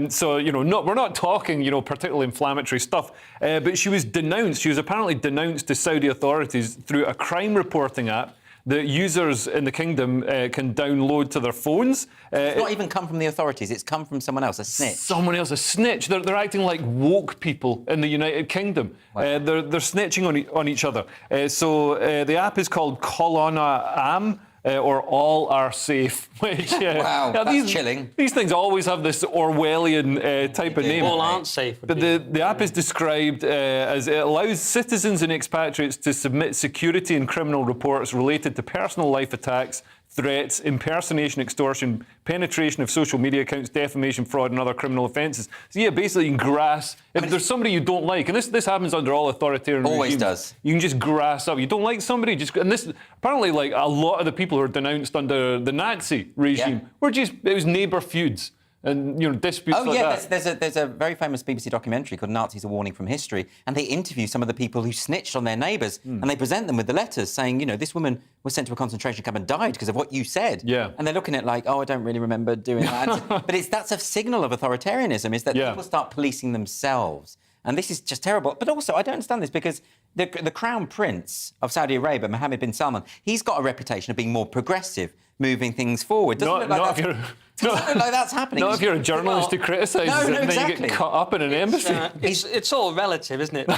S12: So we're not talking particularly inflammatory stuff, but she was denounced. She was apparently denounced to Saudi authorities through a crime reporting app that users in the kingdom can download to their phones.
S4: It's not even come from the authorities, it's come from someone else, a snitch.
S12: Someone else, a snitch. They're acting like woke people in the United Kingdom.
S4: Wow.
S12: They're snitching on each other. So the app is called Colonna Am. Or All Are Safe. Which,
S4: wow, that's chilling.
S12: These things always have this Orwellian type of name.
S11: All aren't safe.
S12: But the app is described as it allows citizens and expatriates to submit security and criminal reports related to personal life attacks, threats, impersonation, extortion, penetration of social media accounts, defamation, fraud, and other criminal offences. So yeah, basically you can grass. If there's somebody you don't like, and this happens under all authoritarian
S4: always
S12: regimes,
S4: does.
S12: You can just grass up. You don't like somebody, and this apparently like a lot of the people who were denounced under the Nazi regime it was neighbour feuds. And disputes like that.
S4: There's a very famous BBC documentary called Nazis: A Warning from History, and they interview some of the people who snitched on their neighbours, and they present them with the letters saying, this woman was sent to a concentration camp and died because of what you said.
S12: Yeah.
S4: And they're looking at like, I don't really remember doing that. But that's a signal of authoritarianism, is that people start policing themselves. And this is just terrible. But also, I don't understand this because the Crown Prince of Saudi Arabia, Mohammed bin Salman, he's got a reputation of being more progressive, moving things forward. Doesn't look like that's happening.
S12: Not if you're a journalist who criticises it and then you get cut up in an embassy.
S11: It's all relative, isn't it?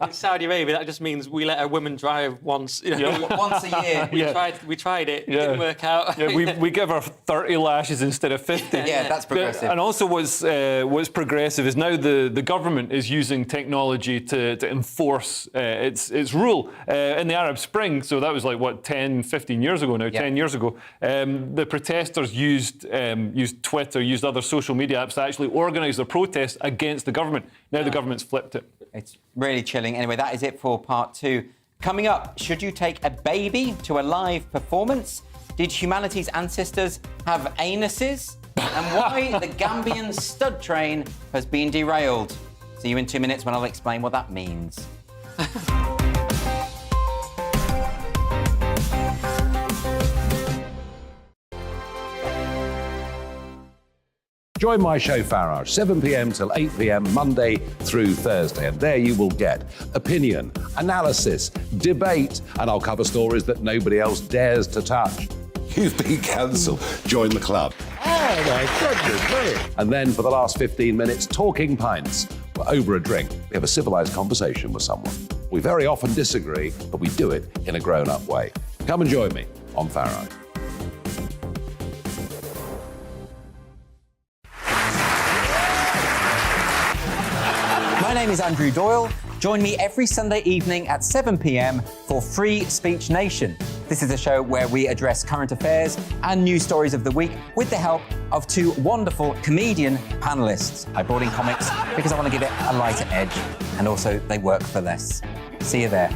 S11: In Saudi Arabia, that just means we let a woman drive once.
S4: Once a year.
S11: We tried it. Didn't work out.
S12: We give her 30 lashes instead of 50.
S4: Yeah, that's progressive.
S12: And also what's progressive is now the government is using technology to enforce its rule. In the Arab Spring, so that was like, 10, 15 years ago now, 10 years ago, the protesters used Twitter, used other social media apps to actually organise their protests against the government. Now the government's flipped it.
S4: It's really chilling. Anyway, that is it for part 2. Coming up, should you take a baby to a live performance? Did humanity's ancestors have anuses? And why the Gambian stud train has been derailed. See you in 2 minutes when I'll explain what that means.
S2: Join my show Farage, 7 p.m. till 8 p.m. Monday through Thursday, and there you will get opinion, analysis, debate, and I'll cover stories that nobody else dares to touch. You've been cancelled. Join the club.
S3: Oh my goodness me.
S2: And then for the last 15 minutes, talking pints. We're over a drink. We have a civilised conversation with someone. We very often disagree, but we do it in a grown-up way. Come and join me on Farage.
S4: My name is Andrew Doyle. Join me every Sunday evening at 7 p.m. for Free Speech Nation. This is a show where we address current affairs and news stories of the week with the help of 2 wonderful comedian panellists. I brought in comics because I want to give it a lighter edge, and also they work for less. See you there.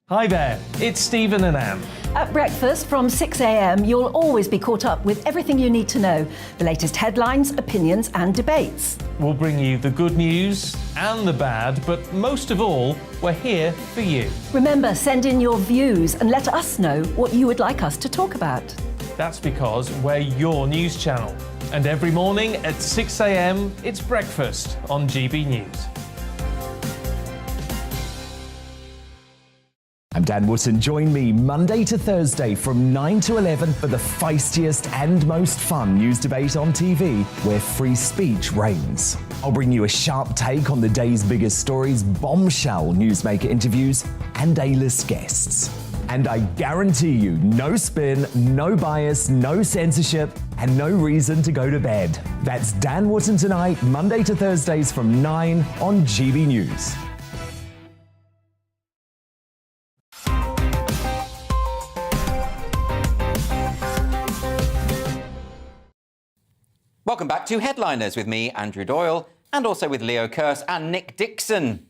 S5: Hi there, it's Stephen and Anne.
S6: At breakfast from 6 a.m, you'll always be caught up with everything you need to know, the latest headlines, opinions and debates.
S5: We'll bring you the good news and the bad, but most of all, we're here for you.
S6: Remember, send in your views and let us know what you would like us to talk about.
S5: That's because we're your news channel. And every morning at 6 a.m, it's breakfast on GB News.
S7: I'm Dan Wootton. Join me Monday to Thursday from 9 to 11 for the feistiest and most fun news debate on TV, where free speech reigns. I'll bring you a sharp take on the day's biggest stories, bombshell newsmaker interviews, and A-list guests. And I guarantee you, no spin, no bias, no censorship, and no reason to go to bed. That's Dan Wootton Tonight, Monday to Thursdays from 9 on GB News.
S4: Welcome back to Headliners with me, Andrew Doyle, and also with Leo Kearse and Nick Dixon.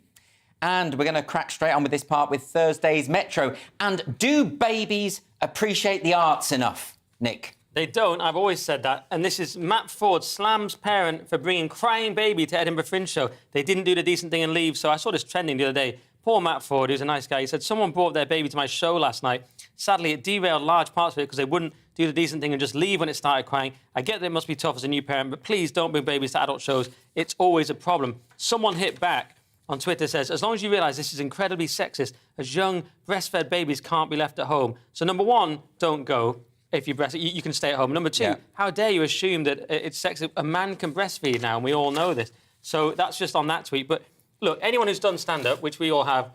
S4: And we're going to crack straight on with this part with Thursday's Metro. And do babies appreciate the arts enough, Nick?
S11: They don't. I've always said that. And this is Matt Ford slams parent for bringing crying baby to Edinburgh Fringe Show. They didn't do the decent thing and leave. So I saw this trending the other day. Poor Matt Ford, who's a nice guy. He said, someone brought their baby to my show last night. Sadly, it derailed large parts of it because they wouldn't do the decent thing and just leave when it started crying. I get that it must be tough as a new parent, but please don't bring babies to adult shows. It's always a problem. Someone hit back on Twitter, says, as long as you realise this is incredibly sexist, as young breastfed babies can't be left at home. So, number one, don't go. If you breastfeed, you can stay at home. Number two, how dare you assume that it's sexist? A man can breastfeed now, and we all know this. So that's just on that tweet. But look, anyone who's done stand-up, which we all have,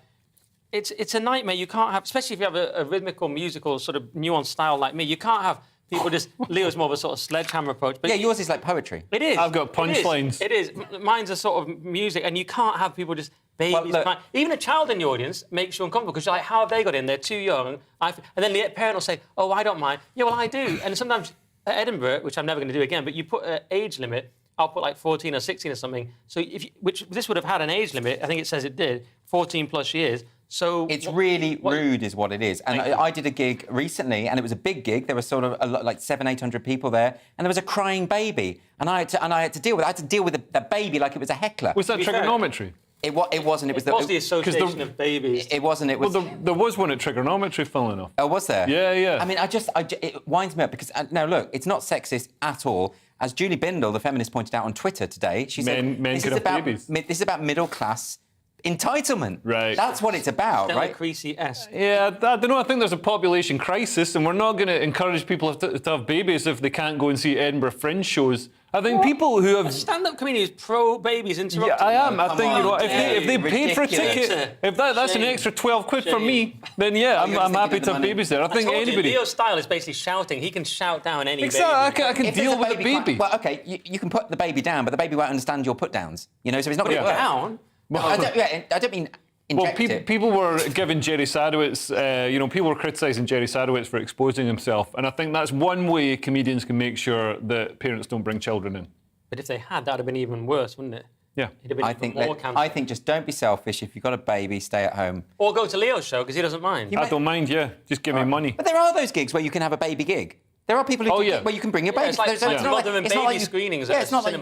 S11: it's a nightmare. You can't have, especially if you have a rhythmical, musical, sort of nuanced style like me, you can't have people just... Leo's more of a sort of sledgehammer approach. But
S4: yeah, yours is like poetry.
S11: It is.
S12: I've got punchlines.
S11: It is. Mine's a sort of music, and you can't have people just... Babies crying. Even a child in the audience makes you uncomfortable because you're like, how have they got in? They're too young. And then the parent will say, oh, I don't mind. Yeah, well, I do. And sometimes at Edinburgh, which I'm never going to do again, but you put an age limit, I'll put like 14 or 16 or something. So which this would have had an age limit, I think it says it did, 14 plus years. So
S4: it's really rude is what it is. And I did a gig recently, and it was a big gig. There were sort of like 700-800 people there, and there was a crying baby. And I had to deal with it. I had to deal with the baby like it was a heckler.
S12: Was that trigonometry?
S4: It wasn't. It was
S11: the Association of Babies.
S4: It wasn't. It was.
S12: Well, there was one at trigonometry, funnily enough.
S4: Oh, was there?
S12: Yeah, yeah.
S4: I mean, it winds me up because now look, it's not sexist at all. As Julie Bindel, the feminist, pointed out on Twitter today, she said,
S12: men
S4: "This
S12: could
S4: is
S12: have
S4: about
S12: babies.
S4: this is about middle class entitlement."
S12: Right.
S4: That's what it's about, right?
S11: Creasy-esque.
S12: Yeah, I don't know. I think there's a population crisis, and we're not going to encourage people to have babies if they can't go and see Edinburgh Fringe shows. I think people who have...
S11: A stand-up comedian is pro-babies interrupting.
S12: Yeah, I am. I think, you know, if they paid for a ticket, if that's an extra 12 quid for me, then yeah, I'm happy to have babies there. I think anybody...
S11: Leo's style is basically shouting. He can shout down any baby.
S12: Exactly, I can deal with the baby.
S4: Well, OK, you can put the baby down, but the baby won't understand your put-downs. You know, so it's not going to...
S11: Down?
S4: I don't mean...
S12: Well, people were giving Jerry Sadowitz, people were criticising Jerry Sadowitz for exposing himself, and I think that's one way comedians can make sure that parents don't bring children in.
S11: But if they had, that would have been even worse, wouldn't it?
S12: Yeah.
S4: I think just don't be selfish. If you've got a baby, stay at home.
S11: Or go to Leo's show, because he doesn't mind.
S12: I don't mind, yeah. Just give me money.
S4: But there are those gigs where you can have a baby gig. There are people who where you can bring your baby.
S11: It's like baby screenings.
S4: Yeah, it's not like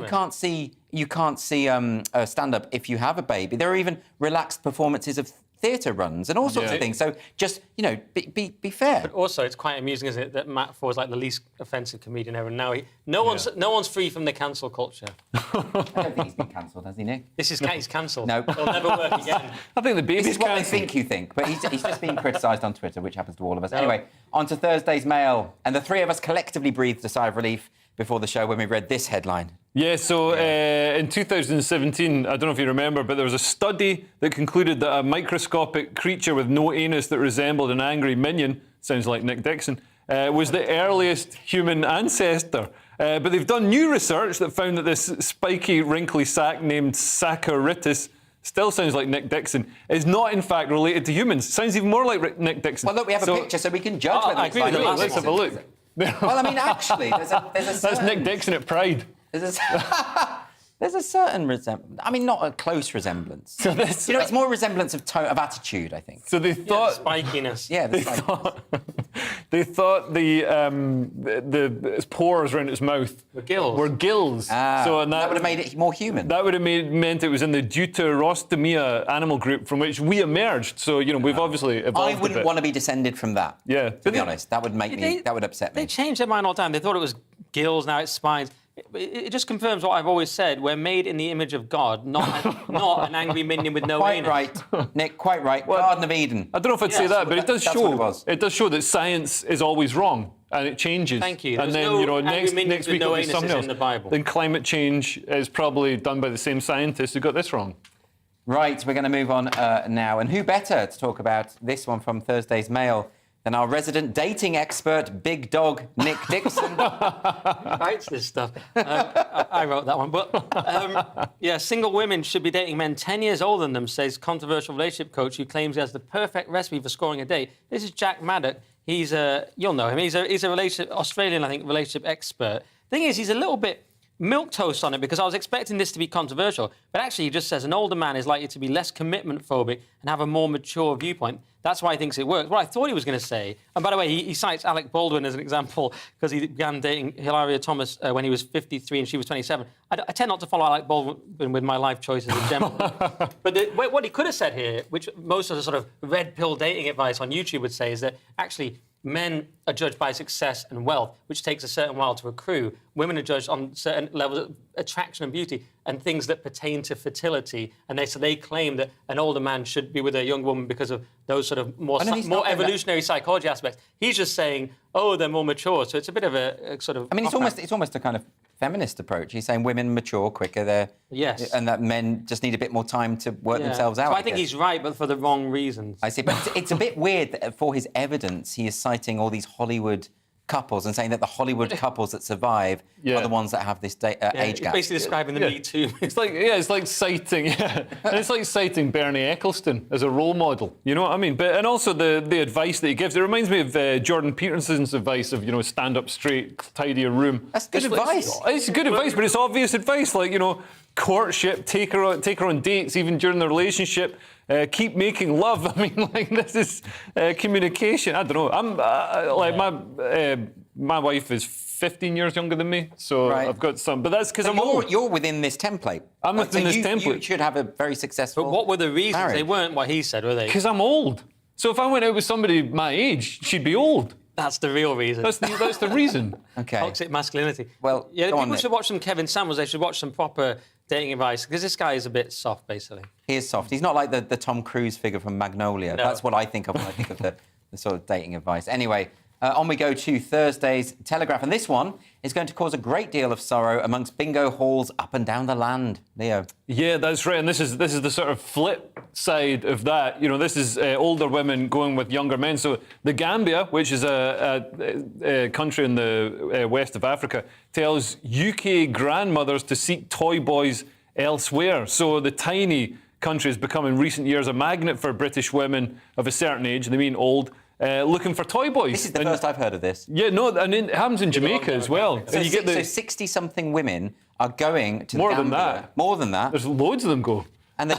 S4: you can't see a stand-up if you have a baby. There are even relaxed performances of theatre runs and all sorts of things. So just, be fair.
S11: But also, it's quite amusing, isn't it, that Matt Ford's like the least offensive comedian ever. And now no one's free from the cancel culture.
S4: I don't think he's been cancelled, has he, Nick?
S11: He's cancelled.
S4: No.
S11: He'll never work again.
S12: I think the baby's
S4: This is what
S12: cancelled.
S4: I think you think, but he's just being criticised on Twitter, which happens to all of us. Anyway, on to Thursday's Mail. And the three of us collectively breathed a sigh of relief before the show when we read this headline.
S12: Yeah, so in 2017, I don't know if you remember, but there was a study that concluded that a microscopic creature with no anus that resembled an angry minion, sounds like Nick Dixon, was the earliest human ancestor. But they've done new research that found that this spiky, wrinkly sack named Saccaritis, still sounds like Nick Dixon, is not in fact related to humans. Sounds even more like Nick Dixon.
S4: Well, look, we have a picture so we can judge whether it's like
S12: Let's have a look.
S4: Well, I mean, actually, there's a
S12: That's Nick Dixon at Pride.
S4: There's a certain resemblance. I mean, not a close resemblance. So it's more resemblance of attitude, I think.
S12: So they thought
S11: spikiness.
S4: Yeah,
S12: they thought the pores around its mouth were gills.
S4: So that would have made it more human.
S12: That would have meant it was in the Deuterostomia animal group from which we emerged. So we've obviously evolved.
S4: I wouldn't want to be descended from that.
S12: Yeah,
S4: to be honest, that would make me. That would upset me.
S11: They changed their mind all the time. They thought it was gills, now it's spines. it just confirms what I've always said. We're made in the image of God, not an angry minion with no
S4: Quite
S11: anus.
S4: right, Nick, quite right. Well, Garden of Eden.
S12: I don't know if I'd say that, but it does
S4: that's
S12: show.
S4: what it was.
S12: It does show that science is always wrong and it changes.
S11: Thank you.
S12: And
S11: There's
S12: then,
S11: no
S12: you know,
S11: angry
S12: next
S11: minions with
S12: week
S11: no
S12: it'll be something
S11: anuses
S12: else.
S11: in the Bible.
S12: Then climate change is probably done by the same scientists who got this wrong.
S4: Right, we're going to move on now. And who better to talk about this one from Thursday's Mail than our resident dating expert, Big Dog Nick Dixon?
S11: Who writes this stuff? I wrote that one. But, yeah, single women should be dating men 10 years older than them, says controversial relationship coach who claims he has the perfect recipe for scoring a date. This is Jack Maddock. He's you'll know him. He's a relationship, Australian, I think, relationship expert. Thing is, he's a little bit milquetoast on it because I was expecting this to be controversial, but actually he just says an older man is likely to be less commitment phobic and have a more mature viewpoint. That's why he thinks it works. What I thought he was going to say, and by the way, he cites Alec Baldwin as an example because he began dating Hilaria Thomas when he was 53 and she was 27. I tend not to follow Alec Baldwin with my life choices in general. But what he could have said here, which most of the sort of red pill dating advice on YouTube would say, is that actually men are judged by success and wealth, which takes a certain while to accrue. Women are judged on certain levels of attraction and beauty and things that pertain to fertility. And they claim that an older man should be with a young woman because of those sort of more evolutionary psychology aspects. He's just saying, oh, they're more mature. So it's a bit of a sort of...
S4: I mean, it's almost a kind of feminist approach. He's saying women mature quicker,
S11: yes,
S4: and that men just need a bit more time to work themselves out.
S11: So I think he's right, but for the wrong reasons.
S4: I see, but it's a bit weird that for his evidence, he is citing all these Hollywood couples and saying that the Hollywood couples that survive are the ones that have this age gap.
S11: Basically describing the Me Too.
S12: It's like citing Bernie Ecclestone as a role model. You know what I mean? But and also the advice that he gives. It reminds me of Jordan Peterson's advice of stand up straight, tidy your room.
S4: That's good advice.
S12: It's good advice, but it's obvious advice. Like courtship, take her on dates even during the relationship. Keep making love. I mean, this is communication. I don't know. My wife is 15 years younger than me, so I've got some. But that's because I'm old.
S4: You're within this template.
S12: I'm within this template.
S4: You should have a very successful.
S11: But what were the reasons?
S4: marriage.
S11: They weren't what he said, were they?
S12: Because I'm old. So if I went out with somebody my age, she'd be old.
S11: That's the real reason.
S12: That's the reason.
S4: Okay.
S11: Toxic masculinity.
S4: Well,
S11: people should watch some Kevin Samuels. They should watch some proper dating advice because this guy is a bit soft, basically.
S4: He is soft. He's not like the Tom Cruise figure from Magnolia.
S11: No.
S4: That's what I think of when I think of the sort of dating advice. Anyway, on we go to Thursday's Telegraph. And this one is going to cause a great deal of sorrow amongst bingo halls up and down the land. Leo.
S12: Yeah, that's right. And this is the sort of flip side of that. This is older women going with younger men. So the Gambia, which is a country in the west of Africa, tells UK grandmothers to seek toy boys elsewhere. So the tiny country has become in recent years a magnet for British women of a certain age, and they mean old, looking for toy boys.
S4: This is the first I've heard of this.
S12: Yeah, no, and it happens in Jamaica as well.
S4: So 60-something women are going to
S12: more
S4: the Gambia.
S12: than that.
S4: More than that.
S12: There's loads of them go.
S4: And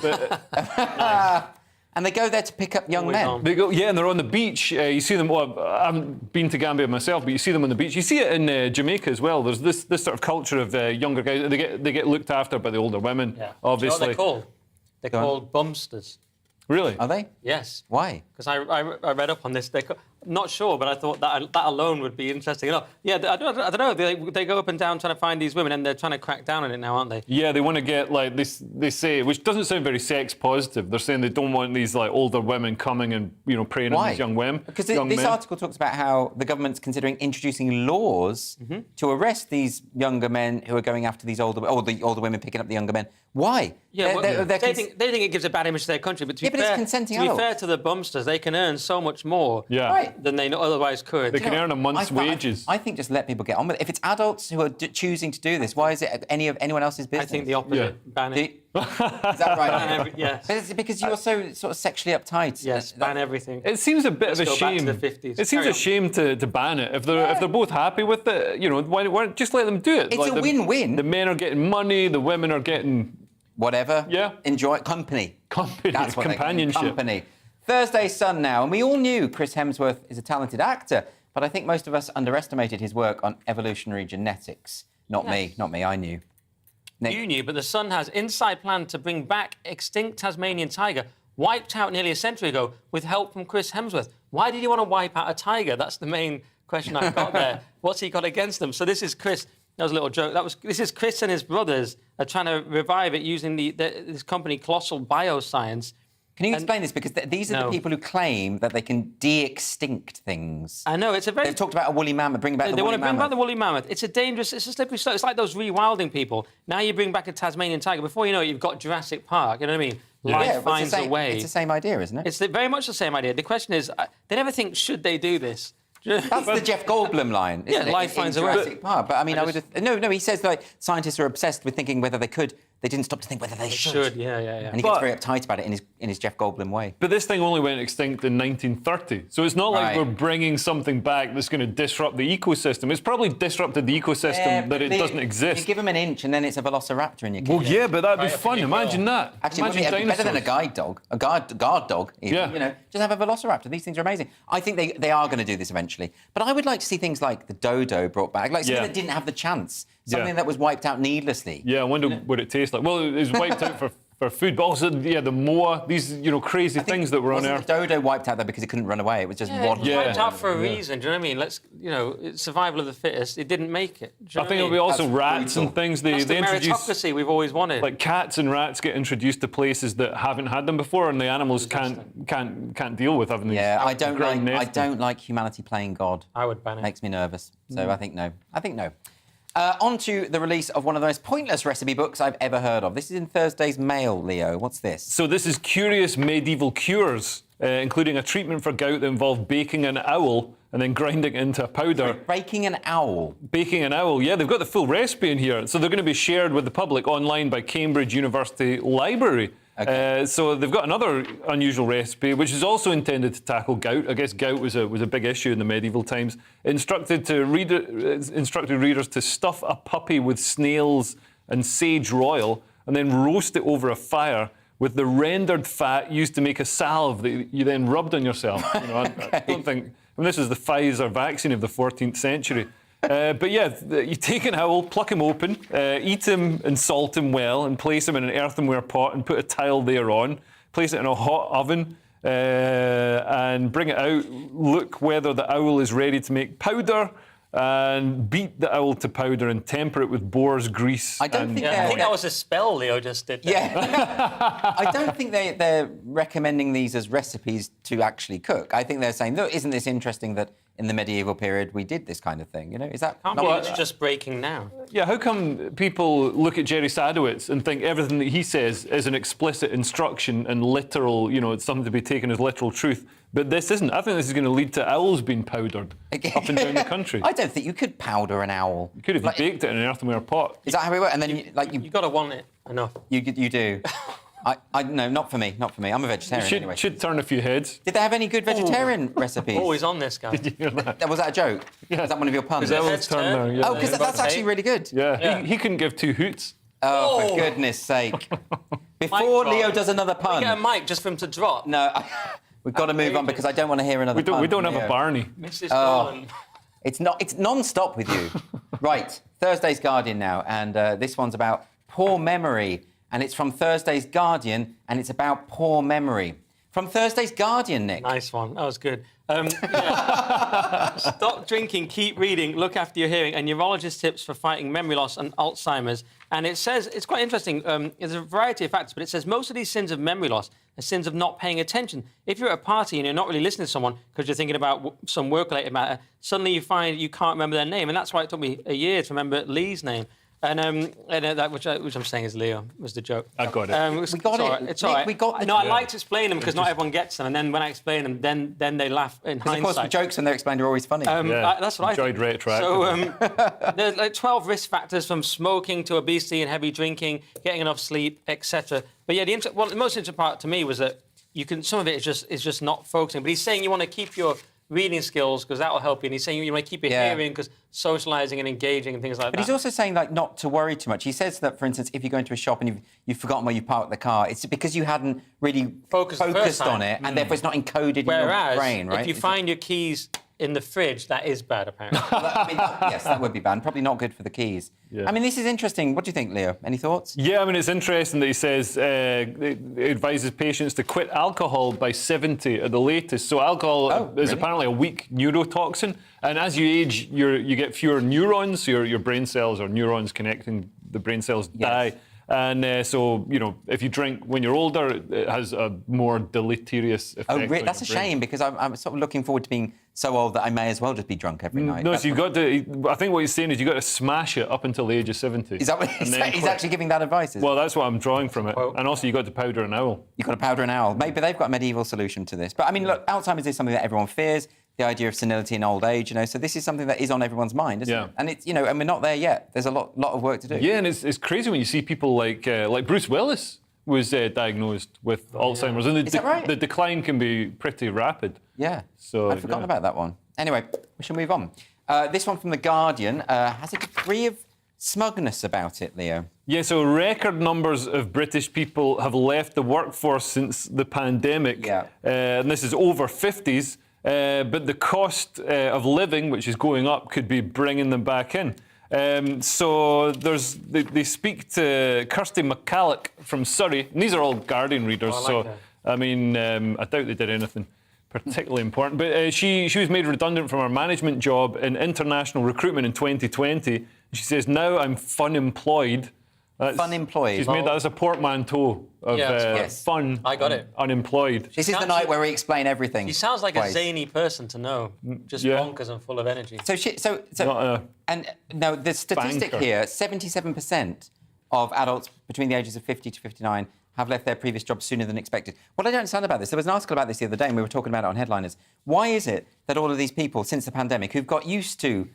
S4: and they go there to pick up young men.
S12: They go, and they're on the beach. You see them. Well, I haven't been to Gambia myself, but you see them on the beach. You see it in Jamaica as well. There's this sort of culture of younger guys. They get looked after by the older women.
S11: Yeah.
S12: Obviously.
S11: Do you know what they're called? They're called bumsters.
S12: Really?
S4: Are they?
S11: Yes.
S4: Why?
S11: Because I read up on this. Not sure, but I thought that alone would be interesting enough. Yeah, I don't know. They go up and down trying to find these women, and they're trying to crack down on it now, aren't they?
S12: Yeah, they want to get they say, which doesn't sound very sex positive. They're saying they don't want these older women coming and preying on these young women.
S4: Because this article talks about how the government's considering introducing laws to arrest these younger men who are going after these older women picking up the younger men. Why?
S11: Yeah, they think it gives a bad image to their country. But to be fair to the bumsters, they can earn so much more than they otherwise could.
S12: They can earn a month's wages.
S4: I think just let people get on with it. If it's adults who are choosing to do this, why is it anyone else's business?
S11: I think the opposite. Ban it.
S4: Is that right?
S11: Yes.
S4: But it's because you're so sort of sexually uptight.
S11: Yes, ban everything.
S12: It seems a bit of a shame.
S11: Back to the 50s.
S12: It seems a shame to ban it. If they're both happy with it, why just let them do it?
S4: It's a win-win.
S12: The men are getting money, the women are getting
S4: whatever.
S12: Yeah.
S4: Enjoy company. That's what
S12: companionship.
S4: Company. Thursday's Sun now, and we all knew Chris Hemsworth is a talented actor, but I think most of us underestimated his work on evolutionary genetics. Not me, I knew. Nick?
S11: You knew, but the Sun has inside plan to bring back extinct Tasmanian tiger, wiped out nearly a century ago, with help from Chris Hemsworth. Why did he want to wipe out a tiger? That's the main question I've got there. What's he got against them? So this is Chris That was a little joke. This is Chris and his brothers are trying to revive it using this company, Colossal Bioscience.
S4: Can you explain this? Because these are the people who claim that they can de-extinct things.
S11: I know,
S4: They've talked about a woolly mammoth, bring back the woolly mammoth.
S11: They want to bring back the woolly mammoth. It's a slippery slope. It's like those rewilding people. Now you bring back a Tasmanian tiger. Before you know it, you've got Jurassic Park. You know what I mean? Life finds a way.
S4: It's the same idea, isn't it?
S11: It's very much the same idea. The question is, they never think, should they do this?
S4: That's the Jeff Goldblum line, isn't it?
S11: Life finds a way.
S4: Jurassic Park. But I mean, no. He says like scientists are obsessed with thinking whether they could. They didn't stop to think whether they should.
S11: Yeah.
S4: And he gets very uptight about it in his Jeff Goldblum way.
S12: But this thing only went extinct in 1930, so it's not like we're bringing something back that's going to disrupt the ecosystem. It's probably disrupted the ecosystem that it doesn't exist.
S4: You give them an inch, and then it's a velociraptor in your kitchen.
S12: Well, yeah, but that'd be fun. Imagine that.
S4: Actually,
S12: Imagine
S4: it'd be better than a guide dog, a guard dog. Even,
S12: Yeah.
S4: You know, just have a velociraptor. These things are amazing. I think they are going to do this eventually. But I would like to see things like the dodo brought back, like something that didn't have the chance, something that was wiped out needlessly.
S12: Yeah, I wonder what it tastes like. Well, it was wiped out for food, but also, the moa, these, crazy things that were on Earth.
S4: The dodo wiped out there because it couldn't run away. It was just waddling.
S11: It was wiped out for a reason. Do you know what I mean? It's survival of the fittest. It didn't make it.
S12: I think it'll be also rats and things.
S11: That's the
S12: introduce
S11: meritocracy we've always wanted.
S12: Like cats and rats get introduced to places that haven't had them before, and the animals can't deal with having these.
S4: Yeah, I don't like humanity playing God.
S11: I would ban it.
S4: Makes me nervous. So I think no. On to the release of one of the most pointless recipe books I've ever heard of. This is in Thursday's Mail, Leo. What's this?
S12: So this is Curious Medieval Cures, including a treatment for gout that involved baking an owl and then grinding it into a powder.
S4: Baking an owl?
S12: Baking an owl, yeah. They've got the full recipe in here. So they're going to be shared with the public online by Cambridge University Library.
S4: Okay.
S12: So they've got another unusual recipe, which is also intended to tackle gout. I guess gout was a big issue in the medieval times. Instructed readers to stuff a puppy with snails and sage royal and then roast it over a fire with the rendered fat used to make a salve that you then rubbed on yourself. I don't think... this is the Pfizer vaccine of the 14th century. But yeah, you take an owl, pluck him open, eat him and salt him well, and place him in an earthenware pot and put a tile thereon. Place it in a hot oven and bring it out. Look whether the owl is ready to make powder, and beat the owl to powder and temper it with boar's grease.
S11: I think that was a spell Leo just did there.
S4: Yeah. I don't think they're recommending these as recipes to actually cook. I think they're saying, look, isn't this interesting that in the medieval period we did this kind of thing? Is that...
S11: It's just breaking now.
S12: Yeah, how come people look at Jerry Sadowitz and think everything that he says is an explicit instruction and literal, it's something to be taken as literal truth? But this isn't. I think this is going to lead to owls being powdered up and down the country.
S4: I don't think you could powder an owl.
S12: You could if you baked it in an earthenware pot.
S4: Is that how it works? And then
S11: you got to want it enough.
S4: You do. No, not for me. I'm a vegetarian anyway.
S12: Should turn a few heads.
S4: Did they have any good vegetarian recipes?
S11: Always on this guy.
S12: Did you hear that?
S4: Was that a joke?
S12: Yeah.
S4: Was that one of your puns?
S12: Because
S4: that's actually really good.
S12: Yeah. He couldn't give two hoots.
S4: Oh, for goodness sake. Before Leo does another pun...
S11: Can we get a mic just for him to drop?
S4: No, we've got to move on because I don't want to hear another pun.
S12: We don't have a Barney.
S11: Mrs. Dolan.
S4: It's non-stop with you. Right, Thursday's Guardian now, and this one's about poor memory, and it's from Thursday's Guardian, and it's about poor memory. From Thursday's Guardian, Nick.
S11: Nice one. That was good. Stop drinking, keep reading, look after your hearing, and neurologist tips for fighting memory loss and Alzheimer's. And it says, it's quite interesting, there's a variety of factors, but it says most of these sins of memory loss are sins of not paying attention. If you're at a party and you're not really listening to someone because you're thinking about some work-related matter, suddenly you find you can't remember their name. And that's why it took me a year to remember Lee's name. And that, which I'm saying is Leo, was the joke.
S12: I got it.
S4: We got it.
S11: It's all right.
S4: We got the
S11: I like to explain them because not everyone gets them. And then when I explain them, then they laugh in hindsight.
S4: Of course, the jokes when they're explained are always funny.
S11: That's what I think.
S12: Enjoyed retroactively.
S11: So there's like 12 risk factors from smoking to obesity and heavy drinking, getting enough sleep, etc. But yeah, the most interesting part to me was that some of it is just not focusing. But he's saying you want to keep your reading skills because that will help you. And he's saying you want to keep your hearing because socialising and engaging and things like that.
S4: But he's also saying not to worry too much. He says that, for instance, if you go into a shop and you've forgotten where you parked the car, it's because you hadn't really focused on it, and therefore it's not encoded in your brain, right?
S11: If you find your keys in the fridge, that is bad, apparently.
S4: Yes, that would be bad. Probably not good for the keys.
S12: Yeah.
S4: I mean, this is interesting. What do you think, Leo? Any thoughts?
S12: Yeah, I mean, it's interesting that he says it advises patients to quit alcohol by 70 at the latest. So alcohol is apparently a weak neurotoxin, and as you age, you get fewer neurons, so your brain cells or neurons connecting the brain cells die. And so, if you drink when you're older, it has a more deleterious effect.
S4: Oh, really? That's a shame, because I'm sort of looking forward to being so old that I may as well just be drunk every night.
S12: No, so you've got to... I think what he's saying is you've got to smash it up until the age of 70.
S4: Is that what he's actually giving that advice?
S12: Well, that's what I'm drawing from it. And also you've got to powder an owl.
S4: You've got to powder an owl. Maybe they've got a medieval solution to this. But, I mean, look, Alzheimer's is something that everyone fears, the idea of senility in old age, so this is something that is on everyone's mind, isn't it? And it's, and we're not there yet. There's a lot of work to do.
S12: Yeah, and it's crazy when you see people like Bruce Willis was diagnosed with Alzheimer's, and the decline can be pretty rapid.
S4: Yeah,
S12: so
S4: I'd forgotten about that one. Anyway, we shall move on. This one from The Guardian has a degree of smugness about it, Leo.
S12: Yeah, so record numbers of British people have left the workforce since the pandemic.
S4: Yeah.
S12: And this is over 50s. But the cost of living, which is going up, could be bringing them back in. So they speak to Kirsty McCalloch from Surrey, and these are all Guardian readers. I mean, I doubt they did anything particularly important. But she was made redundant from her management job in international recruitment in 2020. She says, now I'm fun-employed.
S4: Fun-employed.
S12: She's made that as a portmanteau of fun.
S11: I got it.
S12: Unemployed.
S4: This is the night where we explain everything.
S11: She sounds like a zany person to know, just bonkers and full of energy.
S4: And now the statistic here: 77% of adults between the ages of 50 to 59 have left their previous job sooner than expected. What I don't understand about this, there was an article about this the other day, and we were talking about it on Headliners. Why is it that all of these people, since the pandemic, who've got used to,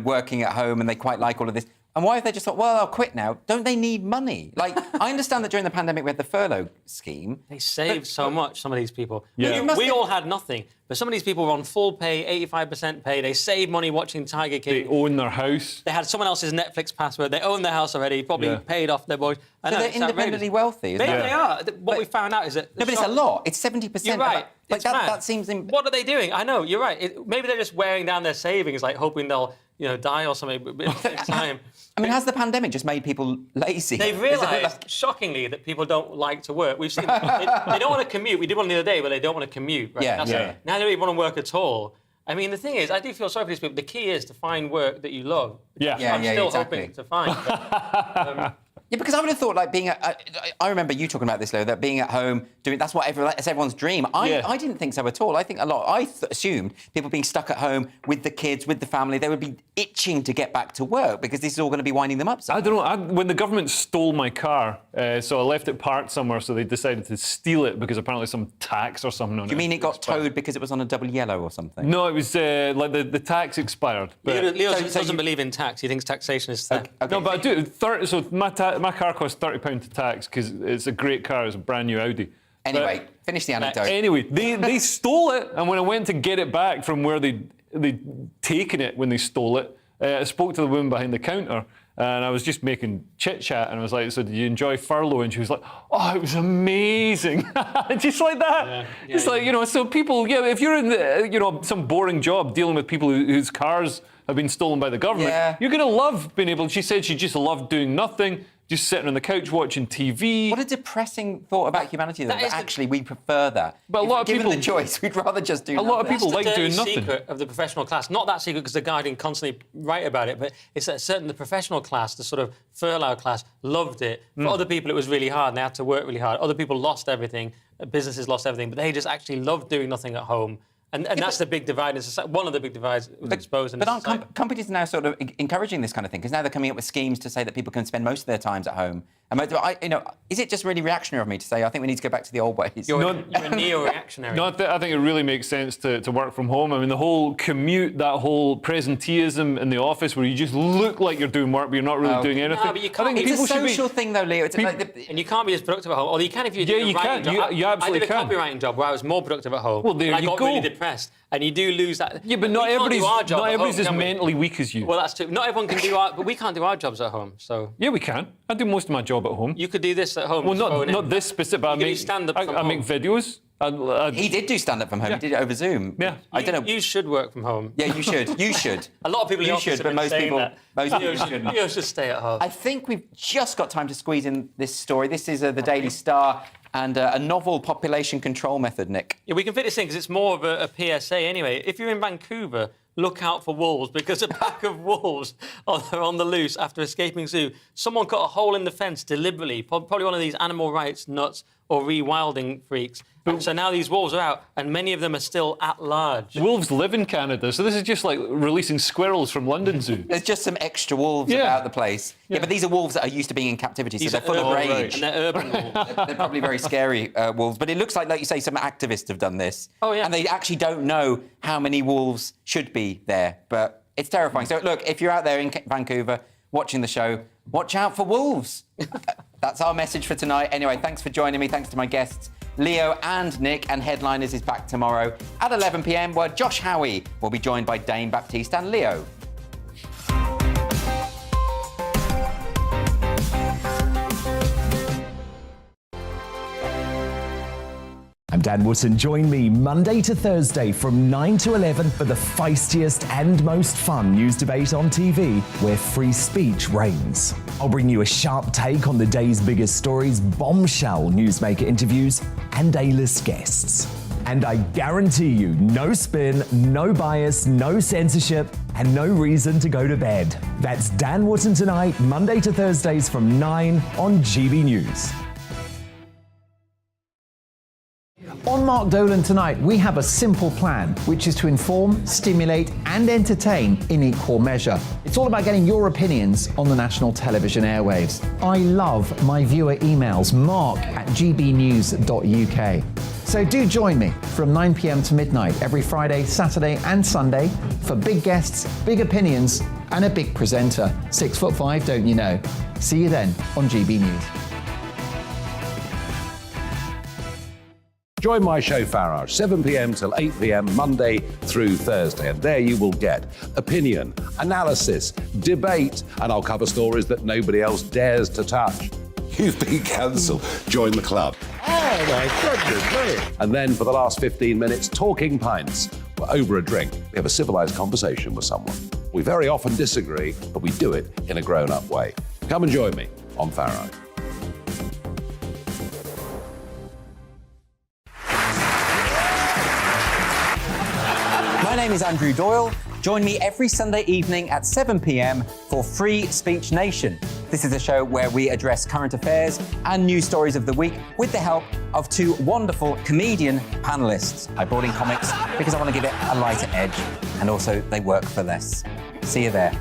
S4: working at home and they quite like all of this, and why have they just thought, well, I'll quit now? Don't they need money? Like, I understand that during the pandemic we had the furlough scheme.
S11: They saved so much, some of these people.
S12: Yeah.
S11: We all had nothing, but some of these people were on full pay, 85% pay. They saved money watching Tiger King.
S12: They own their house.
S11: They had someone else's Netflix password. They own their house already, probably paid off their boys.
S4: So they're independently wealthy, isn't it?
S11: They are. What we found out is that...
S4: No, but it's a lot. It's 70%.
S11: You're right.
S4: That seems...
S11: What are they doing? I know, you're right. Maybe they're just wearing down their savings, like hoping they'll die or something next time.
S4: I mean, has the pandemic just made people lazy?
S11: They've realised, shockingly, that people don't like to work. We've seen they don't want to commute. We did one the other day, but they don't want to commute. Right? Now they don't even want to work at all. I mean, the thing is, I do feel sorry for these people. The key is to find work that you love. I'm still hoping to find. But,
S4: yeah, because I would have thought, like, I remember you talking about this, Leo, that being at home, that's everyone's dream. I didn't think so at all. I think I assumed people being stuck at home with the kids, with the family, they would be itching to get back to work because this is all going to be winding them up.
S12: I don't know. When the government stole my car, so I left it parked somewhere, so they decided to steal it because apparently some tax or something on it.
S4: Do you mean it got towed because it was on a double yellow or something?
S12: No, it was like the tax expired.
S11: Leo doesn't believe in tax. He thinks taxation is theft.
S12: Okay. No, but I do. So my car costs £30 to tax because it's a great car. It's a brand new Audi.
S4: Anyway, finish the anecdote.
S12: Anyway, they stole it, and when I went to get it back from where they'd taken it when they stole it, I spoke to the woman behind the counter, and I was just making chit-chat, and I was like, so did you enjoy furlough? And she was like, oh, it was amazing. Just like that. So people, if you're in some boring job dealing with people whose cars have been stolen by the government, you're going to love being able... She said she just loved doing nothing, just sitting on the couch watching TV.
S4: What a depressing thought about humanity, though, that actually we prefer that.
S12: But a lot of people...
S4: Given the choice, we'd rather just do nothing.
S12: A lot of people like doing nothing.
S11: That's the secret of the professional class. Not that secret because the Guardian constantly write about it, but it's that the professional class, the sort of furlough class, loved it. For other people, it was really hard, and they had to work really hard. Other people lost everything. Businesses lost everything, but they just actually loved doing nothing at home. And that's the big divide in society. One of the big divides was exposed in society.
S4: But aren't companies now sort of encouraging this kind of thing? Because now they're coming up with schemes to say that people can spend most of their times at home. And is it just really reactionary of me to say I think we need to go back to the old ways?
S11: You're a neo-reactionary.
S12: No, I think it really makes sense to work from home. I mean, the whole commute, that whole presenteeism in the office where you just look like you're doing work, but you're not really doing anything.
S11: No, but you can't.
S4: It's a social thing, though, Leo.
S11: And you can't be as productive at home. Or you can if you do a writing job.
S12: You absolutely
S11: can. I did a copywriting job where I was more productive at home.
S12: Well, there
S11: and
S12: you
S11: I got really depressed. And you do lose that.
S12: Yeah, but not everybody's as mentally weak as you.
S11: Well, that's true. Not everyone can do but we can't do our jobs at home. So
S12: yeah, we can. I do most of my job job at home.
S11: You could do this at home.
S12: Well, not this specific, but I make videos.
S4: He did do stand-up from home. He did it over Zoom.
S12: Yeah.
S4: I don't know.
S11: You should work from home.
S4: Yeah, you should. You should.
S11: A lot of people in the
S4: You
S11: office
S4: should,
S11: have
S4: but
S11: been
S4: most
S11: saying
S4: people,
S11: that.
S4: most people shouldn't.
S11: You should stay at home.
S4: I think we've just got time to squeeze in this story. This is the Daily Star and a novel population control method, Nick.
S11: Yeah, we can fit this in because it's more of a PSA anyway. If you're in Vancouver, look out for wolves because a pack of wolves are on the loose after escaping zoo. Someone cut a hole in the fence deliberately, probably one of these animal rights nuts or rewilding freaks. So now these wolves are out, and many of them are still at large.
S12: Wolves live in Canada, so this is just like releasing squirrels from London Zoo.
S4: There's just some extra wolves about the place. Yeah, but these are wolves that are used to being in captivity, so they're full of rage.
S11: Right. And they're urban wolves.
S4: They're probably very scary wolves. But it looks like you say, some activists have done this.
S11: Oh, yeah.
S4: And they actually don't know how many wolves should be there. But it's terrifying. So, look, if you're out there in Vancouver watching the show, watch out for wolves. That's our message for tonight. Anyway, thanks for joining me. Thanks to my guests, Leo and Nick. And Headliners is back tomorrow at 11 p.m, where Josh Howie will be joined by Dane Baptiste and Leo.
S7: I'm Dan Wootton. Join me Monday to Thursday from 9 to 11 for the feistiest and most fun news debate on TV, where free speech reigns. I'll bring you a sharp take on the day's biggest stories, bombshell newsmaker interviews, and A-list guests. And I guarantee you, no spin, no bias, no censorship, and no reason to go to bed. That's Dan Wootton tonight, Monday to Thursdays from 9 on GB News.
S13: On Mark Dolan tonight, we have a simple plan, which is to inform, stimulate and entertain in equal measure. It's all about getting your opinions on the national television airwaves. I love my viewer emails, mark@gbnews.uk. So do join me from 9 p.m. to midnight every Friday, Saturday and Sunday for big guests, big opinions and a big presenter. 6'5", don't you know? See you then on GB News.
S2: Join my show Farage, 7 p.m. till 8 p.m, Monday through Thursday. And there you will get opinion, analysis, debate, and I'll cover stories that nobody else dares to touch. You've been cancelled. Join the club.
S3: Oh, my goodness me.
S2: And then for the last 15 minutes, talking pints. We're over a drink. We have a civilised conversation with someone. We very often disagree, but we do it in a grown-up way. Come and join me on Farage.
S4: My name is Andrew Doyle. Join me every Sunday evening at 7 p.m. for Free Speech Nation. This is a show where we address current affairs and news stories of the week with the help of two wonderful comedian panellists. I brought in comics because I want to give it a lighter edge, and also they work for less. See you there.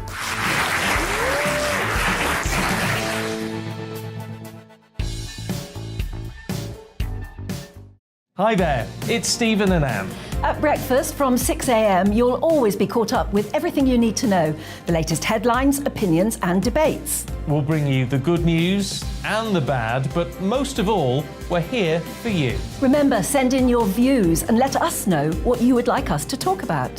S5: Hi there, it's Stephen and Anne.
S6: At breakfast from 6 a.m, you'll always be caught up with everything you need to know, the latest headlines, opinions and debates.
S5: We'll bring you the good news and the bad, but most of all, we're here for you.
S6: Remember, send in your views and let us know what you would like us to talk about.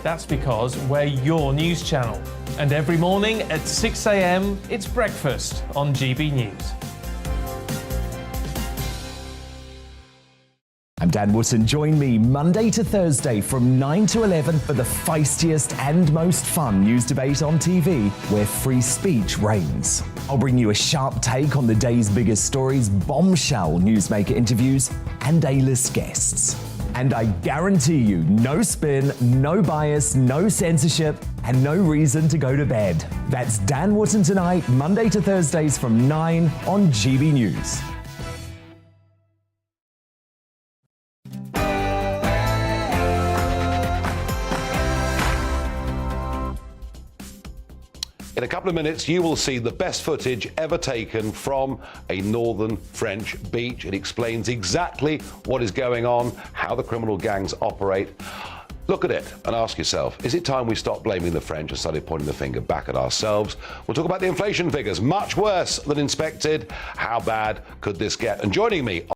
S5: That's because we're your news channel. And every morning at 6 a.m, it's breakfast on GB News.
S7: I'm Dan Wootton. Join me Monday to Thursday from 9 to 11 for the feistiest and most fun news debate on TV, where free speech reigns. I'll bring you a sharp take on the day's biggest stories, bombshell newsmaker interviews, and A-list guests. And I guarantee you, no spin, no bias, no censorship, and no reason to go to bed. That's Dan Wootton tonight, Monday to Thursdays from 9 on GB News.
S2: In a couple of minutes, you will see the best footage ever taken from a northern French beach. It explains exactly what is going on, how the criminal gangs operate. Look at it and ask yourself, is it time we stop blaming the French and started pointing the finger back at ourselves? We'll talk about the inflation figures, much worse than expected. How bad could this get? And joining me